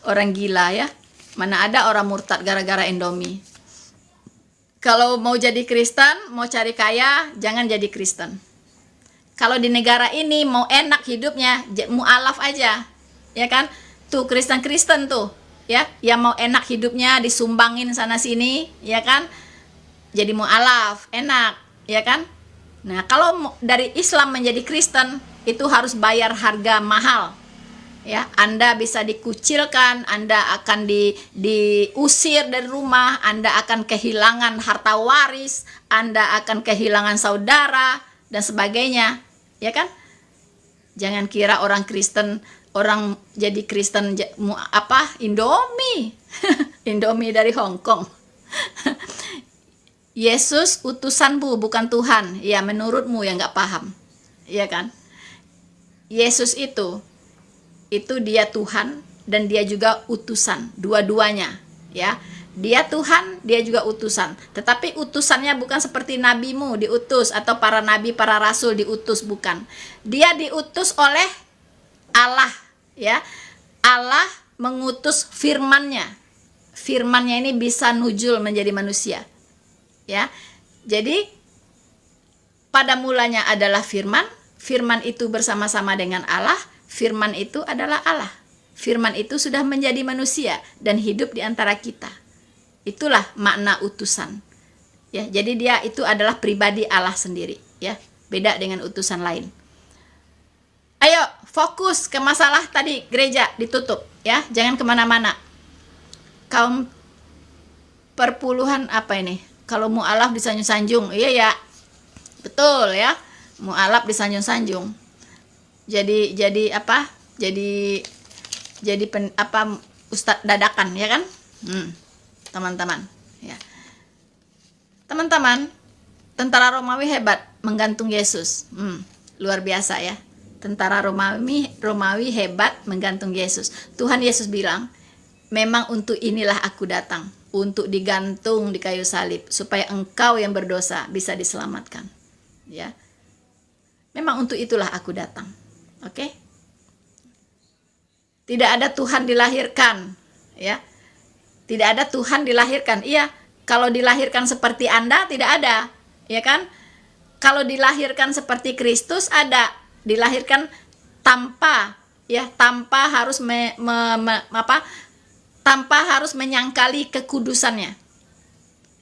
Orang gila, ya. Mana ada orang murtad gara-gara Indomie. Kalau mau jadi Kristen, mau cari kaya, jangan jadi Kristen. Kalau di negara ini mau enak hidupnya, mu'alaf aja, ya kan? Tuh Kristen-Kristen tuh, ya, yang mau enak hidupnya disumbangin sana sini, ya kan? Jadi mu'alaf, enak, ya kan? Nah, kalau dari Islam menjadi Kristen, itu harus bayar harga mahal. Ya, Anda bisa dikucilkan, Anda akan diusir dari rumah, Anda akan kehilangan harta waris, Anda akan kehilangan saudara dan sebagainya, ya kan? Jangan kira orang Kristen, orang jadi Kristen Indomie. Indomie dari Hong Kong. Yesus utusanmu, bukan Tuhan. Ya, menurutmu yang nggak paham, ya kan? Yesus itu dia Tuhan dan dia juga utusan, dua-duanya, ya. Dia Tuhan, dia juga utusan. Tetapi utusannya bukan seperti nabimu diutus atau para nabi, para rasul diutus, bukan. Dia diutus oleh Allah, ya. Allah mengutus firman-Nya. Firman-Nya ini bisa nujul menjadi manusia, ya. Jadi pada mulanya adalah firman, firman itu bersama-sama dengan Allah. Firman itu adalah Allah. Firman itu sudah menjadi manusia dan hidup di antara kita. Itulah makna utusan. Ya, jadi dia itu adalah pribadi Allah sendiri, ya. Beda dengan utusan lain. Ayo, fokus ke masalah tadi gereja ditutup, ya. Jangan kemana-mana. Kaum perpuluhan apa ini? Kalau mu'alaf disanjung-sanjung, iya ya. Betul ya. Mu'alaf disanjung-sanjung. Jadi apa? Jadi ustadz dadakan, ya kan? Teman-teman, ya. Teman-teman, tentara Romawi hebat menggantung Yesus. Luar biasa ya. Tentara Romawi hebat menggantung Yesus. Tuhan Yesus bilang, memang untuk inilah aku datang, untuk digantung di kayu salib, supaya engkau yang berdosa bisa diselamatkan. Ya, memang untuk itulah aku datang. Oke? Tidak ada Tuhan dilahirkan, ya. Tidak ada Tuhan dilahirkan. Iya, kalau dilahirkan seperti Anda tidak ada, ya kan? Kalau dilahirkan seperti Kristus ada, dilahirkan tanpa harus tanpa harus menyangkali kekudusannya.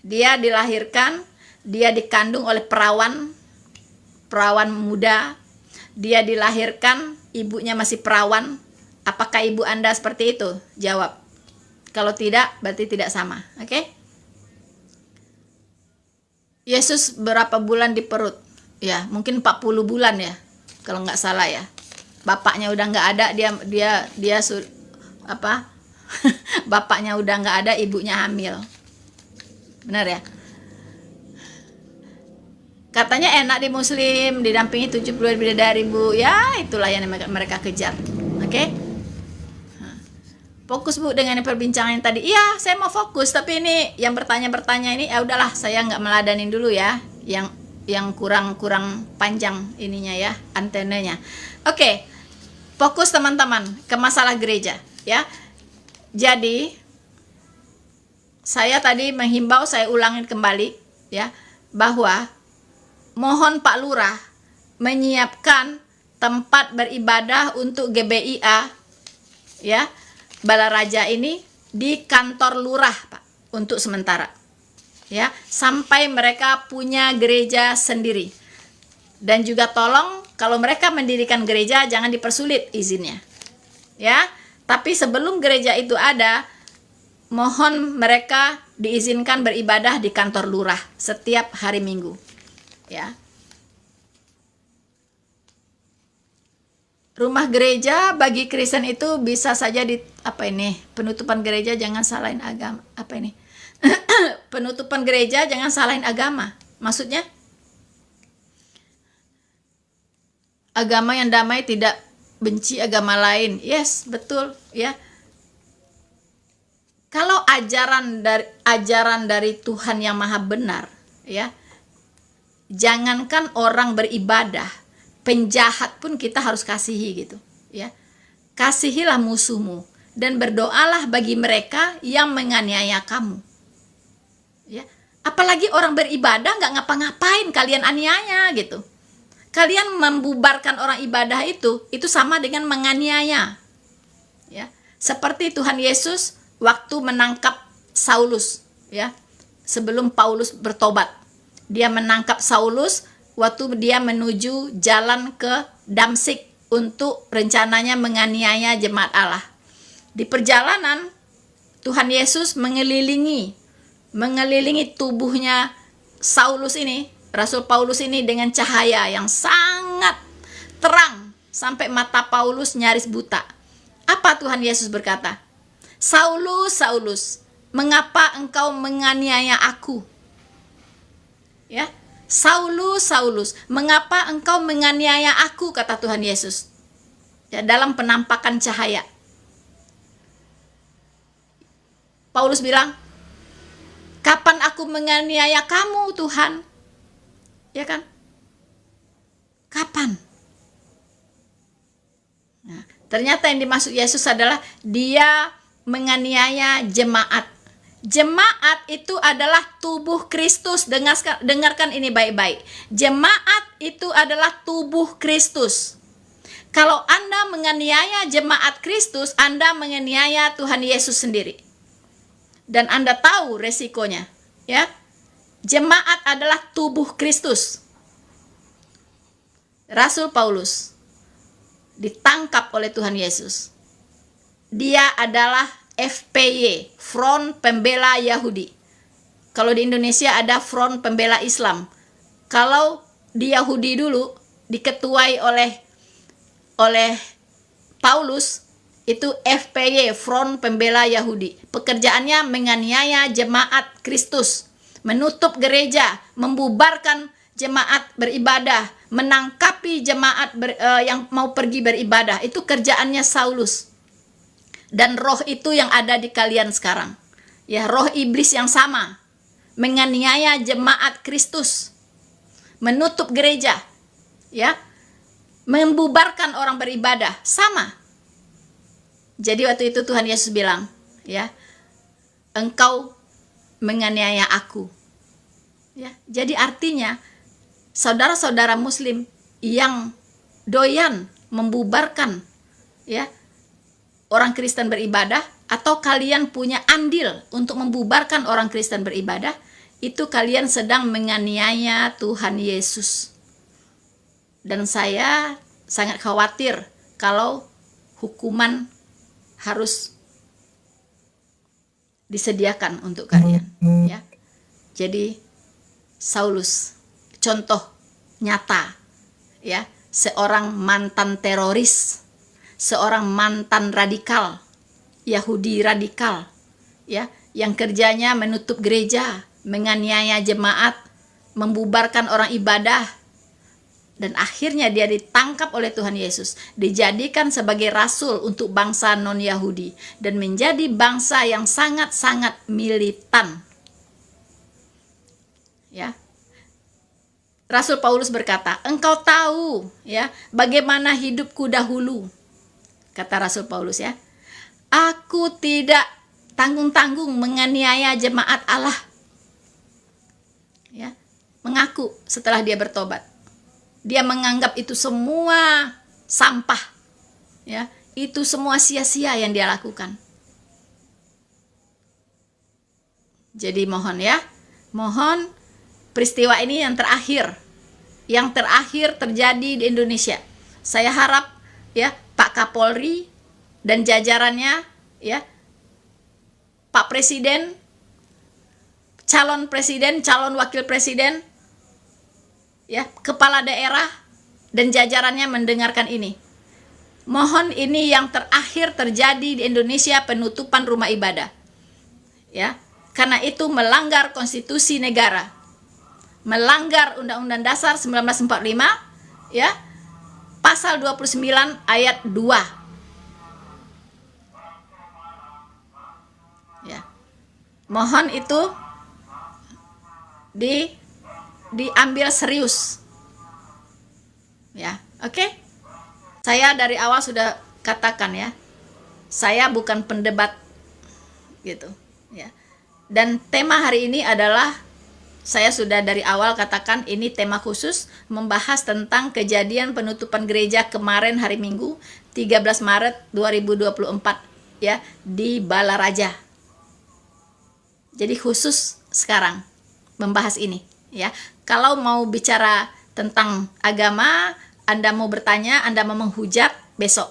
Dia dilahirkan, dia dikandung oleh perawan muda. Dia dilahirkan, ibunya masih perawan. Apakah ibu Anda seperti itu? Jawab. Kalau tidak, berarti tidak sama. Oke? Yesus berapa bulan di perut? Ya, mungkin 40 bulan ya. Kalau nggak salah ya. Bapaknya udah nggak ada, bapaknya udah nggak ada, ibunya hamil. Benar ya? Katanya enak di Muslim, didampingi 70 bidadari, Bu. Ya, itulah yang mereka kejar. Oke? Fokus, Bu, dengan perbincangan yang tadi. Iya, saya mau fokus, tapi ini yang bertanya ini, ya udahlah, saya nggak meladanin dulu ya. Yang kurang panjang ininya ya, antenanya. Oke. Fokus teman-teman ke masalah gereja, ya. Jadi saya tadi menghimbau, saya ulangin kembali ya, bahwa mohon Pak Lurah menyiapkan tempat beribadah untuk GBIA ya, Balaraja ini di kantor lurah, Pak, untuk sementara. Ya, sampai mereka punya gereja sendiri. Dan juga tolong kalau mereka mendirikan gereja jangan dipersulit izinnya. Ya. Tapi sebelum gereja itu ada, mohon mereka diizinkan beribadah di kantor lurah setiap hari Minggu. Ya. Rumah gereja bagi Kristen itu bisa saja penutupan gereja, jangan salahin agama. Penutupan gereja jangan salahin agama. Maksudnya agama yang damai tidak benci agama lain. Yes, betul ya. Kalau ajaran dari Tuhan yang maha benar ya, jangankan orang beribadah, penjahat pun kita harus kasihi gitu ya. Kasihilah musuhmu dan berdoalah bagi mereka yang menganiaya kamu ya. Apalagi orang beribadah nggak ngapa-ngapain kalian aniaya gitu. Kalian membubarkan orang ibadah itu sama dengan menganiaya ya. Seperti Tuhan Yesus waktu menangkap Saulus ya, sebelum Paulus bertobat, dia menangkap Saulus waktu dia menuju jalan ke Damsik untuk rencananya menganiaya jemaat Allah. Di perjalanan Tuhan Yesus mengelilingi tubuhnya Saulus ini, Rasul Paulus ini, dengan cahaya yang sangat terang sampai mata Paulus nyaris buta. Apa Tuhan Yesus berkata? Saulus, Saulus, mengapa engkau menganiaya aku? Ya, Saulus, Saulus, mengapa engkau menganiaya aku, kata Tuhan Yesus. Ya, dalam penampakan cahaya. Paulus bilang, kapan aku menganiaya kamu, Tuhan? Ya kan? Kapan? Nah, ternyata yang dimaksud Yesus adalah dia menganiaya jemaat. Jemaat itu adalah tubuh Kristus. Dengarkan ini baik-baik. Jemaat itu adalah tubuh Kristus. Kalau Anda menganiaya jemaat Kristus, Anda menganiaya Tuhan Yesus sendiri. Dan Anda tahu resikonya, ya. Jemaat adalah tubuh Kristus. Rasul Paulus ditangkap oleh Tuhan Yesus. Dia adalah FPY, Front Pembela Yahudi. Kalau di Indonesia ada Front Pembela Islam. Kalau di Yahudi dulu diketuai oleh Paulus, itu FPY, Front Pembela Yahudi. Pekerjaannya menganiaya jemaat Kristus, menutup gereja, membubarkan jemaat beribadah, menangkapi jemaat yang mau pergi beribadah. Itu kerjaannya Saulus. Dan roh itu yang ada di kalian sekarang. Ya, roh iblis yang sama, menganiaya jemaat Kristus, menutup gereja, ya, membubarkan orang beribadah, sama. Jadi waktu itu Tuhan Yesus bilang, ya, engkau menganiaya aku. Ya, jadi artinya saudara-saudara muslim yang doyan membubarkan, ya, orang Kristen beribadah, atau kalian punya andil untuk membubarkan orang Kristen beribadah, itu kalian sedang menganiaya Tuhan Yesus. Dan saya sangat khawatir kalau hukuman harus disediakan untuk kalian, ya. Jadi Saulus contoh nyata, ya, seorang mantan teroris, seorang mantan radikal, Yahudi radikal, ya, yang kerjanya menutup gereja, menganiaya jemaat, membubarkan orang ibadah, dan akhirnya dia ditangkap oleh Tuhan Yesus, dijadikan sebagai rasul untuk bangsa non-Yahudi, dan menjadi bangsa yang sangat-sangat militan. Ya. Rasul Paulus berkata, engkau tahu, ya, bagaimana hidupku dahulu. Kata Rasul Paulus, ya, aku tidak tanggung-tanggung menganiaya jemaat Allah. Ya, mengaku setelah dia bertobat. Dia menganggap itu semua sampah, ya, itu semua sia-sia yang dia lakukan. Jadi mohon, ya, mohon peristiwa ini yang terakhir terjadi di Indonesia. Saya harap, ya, Pak Kapolri dan jajarannya, ya, Pak Presiden, calon wakil presiden, ya, kepala daerah dan jajarannya mendengarkan ini. Mohon ini yang terakhir terjadi di Indonesia, penutupan rumah ibadah. Ya, karena itu melanggar konstitusi negara. Melanggar Undang-Undang Dasar 1945, ya. Pasal 29 ayat 2. Ya. Mohon itu diambil serius. Ya, oke? Saya dari awal sudah katakan, ya. Saya bukan pendebat gitu, ya. Dan tema hari ini adalah, saya sudah dari awal katakan ini tema khusus membahas tentang kejadian penutupan gereja kemarin hari Minggu 13 Maret 2024, ya, di Balaraja. Jadi khusus sekarang membahas ini, ya. Kalau mau bicara tentang agama, Anda mau bertanya, Anda mau menghujat, besok.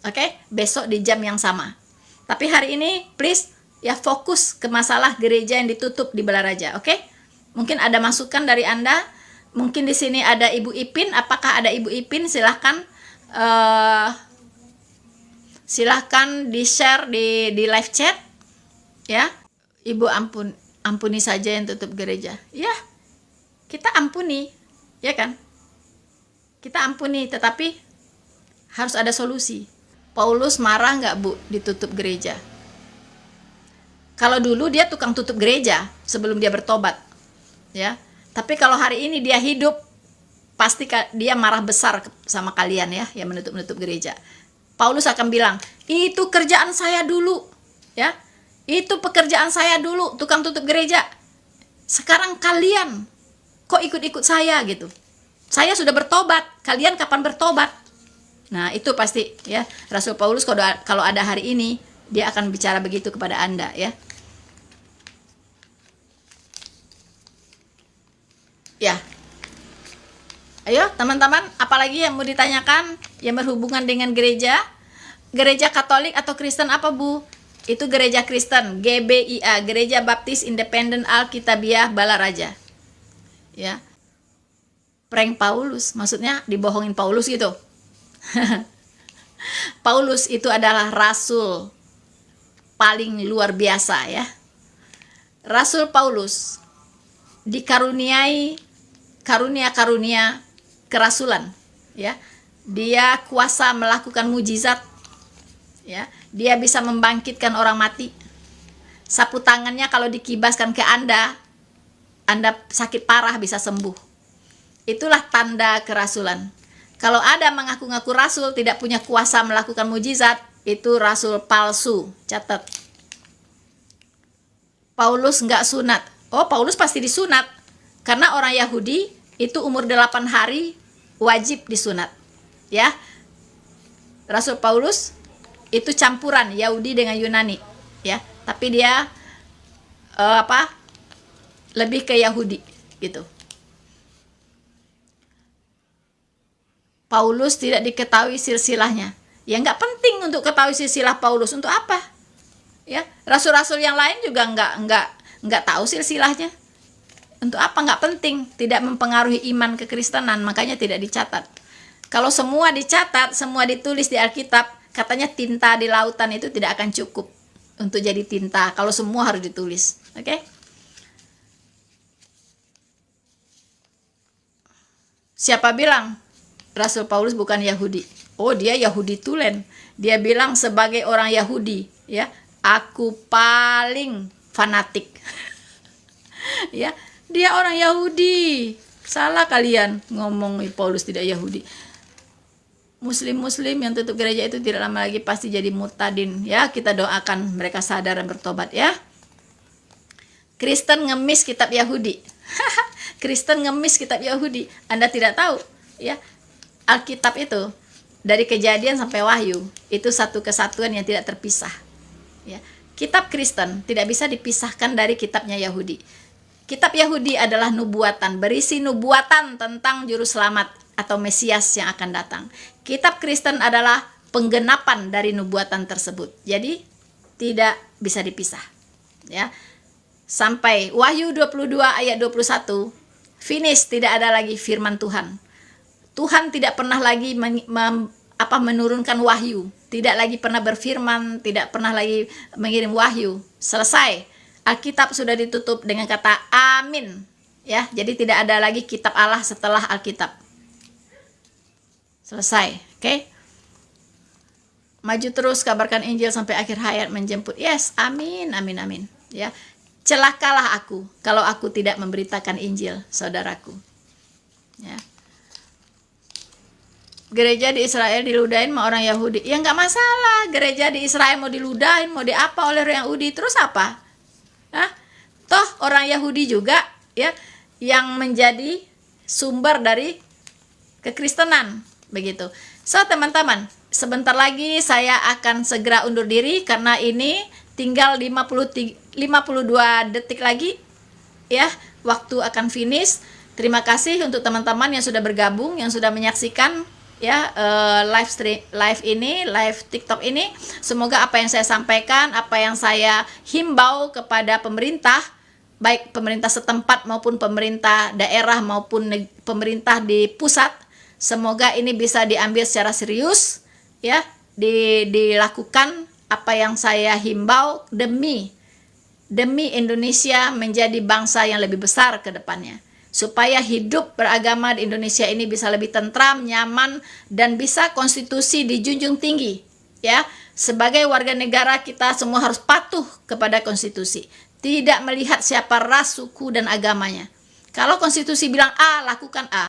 Oke? Besok di jam yang sama. Tapi hari ini please, ya, fokus ke masalah gereja yang ditutup di Balaraja, oke? Mungkin ada masukan dari Anda. Mungkin di sini ada Ibu Ipin. Apakah ada Ibu Ipin? Silahkan di-share di live chat, ya. Ibu ampuni saja yang tutup gereja. Ya, kita ampuni, ya kan? Kita ampuni, tetapi harus ada solusi. Paulus marah nggak, Bu, ditutup gereja? Kalau dulu dia tukang tutup gereja sebelum dia bertobat, ya. Tapi kalau hari ini dia hidup, pasti dia marah besar sama kalian, ya, yang menutup gereja. Paulus akan bilang, itu kerjaan saya dulu, ya. Itu pekerjaan saya dulu, tukang tutup gereja. Sekarang kalian kok ikut-ikut saya gitu. Saya sudah bertobat, kalian kapan bertobat? Nah, itu pasti, ya, Rasul Paulus kalau ada hari ini, dia akan bicara begitu kepada Anda, ya. Ya. Ayo teman-teman, apalagi yang mau ditanyakan yang berhubungan dengan gereja? Gereja Katolik atau Kristen apa, Bu? Itu gereja Kristen, GBIA, Gereja Baptis Independen Alkitabiah Balaraja. Ya. Prank Paulus, maksudnya dibohongin Paulus gitu. Paulus itu adalah rasul paling luar biasa ya. Rasul Paulus dikaruniai karunia-karunia kerasulan ya. Dia kuasa melakukan mujizat ya. Dia bisa membangkitkan orang mati. Sapu tangannya kalau dikibaskan ke Anda sakit parah bisa sembuh. Itulah tanda kerasulan. Kalau ada mengaku-ngaku rasul tidak punya kuasa melakukan mujizat, itu rasul palsu. Catat. Paulus nggak sunat. Oh, Paulus pasti disunat. Karena orang Yahudi itu umur 8 hari wajib disunat. Ya. Rasul Paulus itu campuran Yahudi dengan Yunani, ya. Tapi dia lebih ke Yahudi gitu. Paulus tidak diketahui silsilahnya. Ya nggak penting untuk ketahui silsilah Paulus, untuk apa? Ya, rasul-rasul yang lain juga nggak tahu silsilahnya. Untuk apa? Nggak penting, tidak mempengaruhi iman kekristenan, makanya tidak dicatat. Kalau semua dicatat, semua ditulis di Alkitab, katanya tinta di lautan itu tidak akan cukup untuk jadi tinta. Kalau semua harus ditulis, oke? Siapa bilang Rasul Paulus bukan Yahudi? Oh, dia Yahudi tulen. Dia bilang sebagai orang Yahudi, ya, aku paling fanatik. Ya, dia orang Yahudi. Salah kalian ngomong Paulus tidak Yahudi. Muslim-muslim yang tutup gereja itu tidak lama lagi pasti jadi murtadin. Ya, kita doakan mereka sadar dan bertobat ya. Kristen ngemis kitab Yahudi. Kristen ngemis kitab Yahudi. Anda tidak tahu, ya. Alkitab itu dari Kejadian sampai Wahyu itu satu kesatuan yang tidak terpisah. Ya. Kitab Kristen tidak bisa dipisahkan dari kitabnya Yahudi. Kitab Yahudi adalah nubuatan, berisi nubuatan tentang juru selamat atau Mesias yang akan datang. Kitab Kristen adalah penggenapan dari nubuatan tersebut. Jadi tidak bisa dipisah. Ya. Sampai Wahyu 22 ayat 21, finish, tidak ada lagi firman Tuhan. Tuhan tidak pernah lagi menurunkan wahyu, tidak lagi pernah berfirman, tidak pernah lagi mengirim wahyu. Selesai. Alkitab sudah ditutup dengan kata amin. Ya, jadi tidak ada lagi kitab Allah setelah Alkitab. Selesai, oke? Maju terus, kabarkan Injil sampai akhir hayat menjemput. Yes, amin, amin, amin. Ya, celakalah aku kalau aku tidak memberitakan Injil, saudaraku. Ya. Gereja di Israel diludahin sama orang Yahudi. Ya nggak masalah. Gereja di Israel mau diludahin, mau diapa oleh orang Yahudi. Terus apa? Hah? Toh orang Yahudi juga ya yang menjadi sumber dari kekristenan. Begitu. So teman-teman, sebentar lagi saya akan segera undur diri karena ini tinggal 52 detik lagi. Ya, waktu akan finish. Terima kasih untuk teman-teman yang sudah bergabung, yang sudah menyaksikan ya live TikTok ini. Semoga apa yang saya sampaikan, apa yang saya himbau kepada pemerintah, baik pemerintah setempat maupun pemerintah daerah maupun pemerintah di pusat, semoga ini bisa diambil secara serius ya, dilakukan apa yang saya himbau demi Indonesia menjadi bangsa yang lebih besar ke depannya. Supaya hidup beragama di Indonesia ini bisa lebih tentram, nyaman, dan bisa konstitusi dijunjung tinggi. Ya, sebagai warga negara kita semua harus patuh kepada konstitusi. Tidak melihat siapa ras, suku, dan agamanya. Kalau konstitusi bilang A, lakukan A.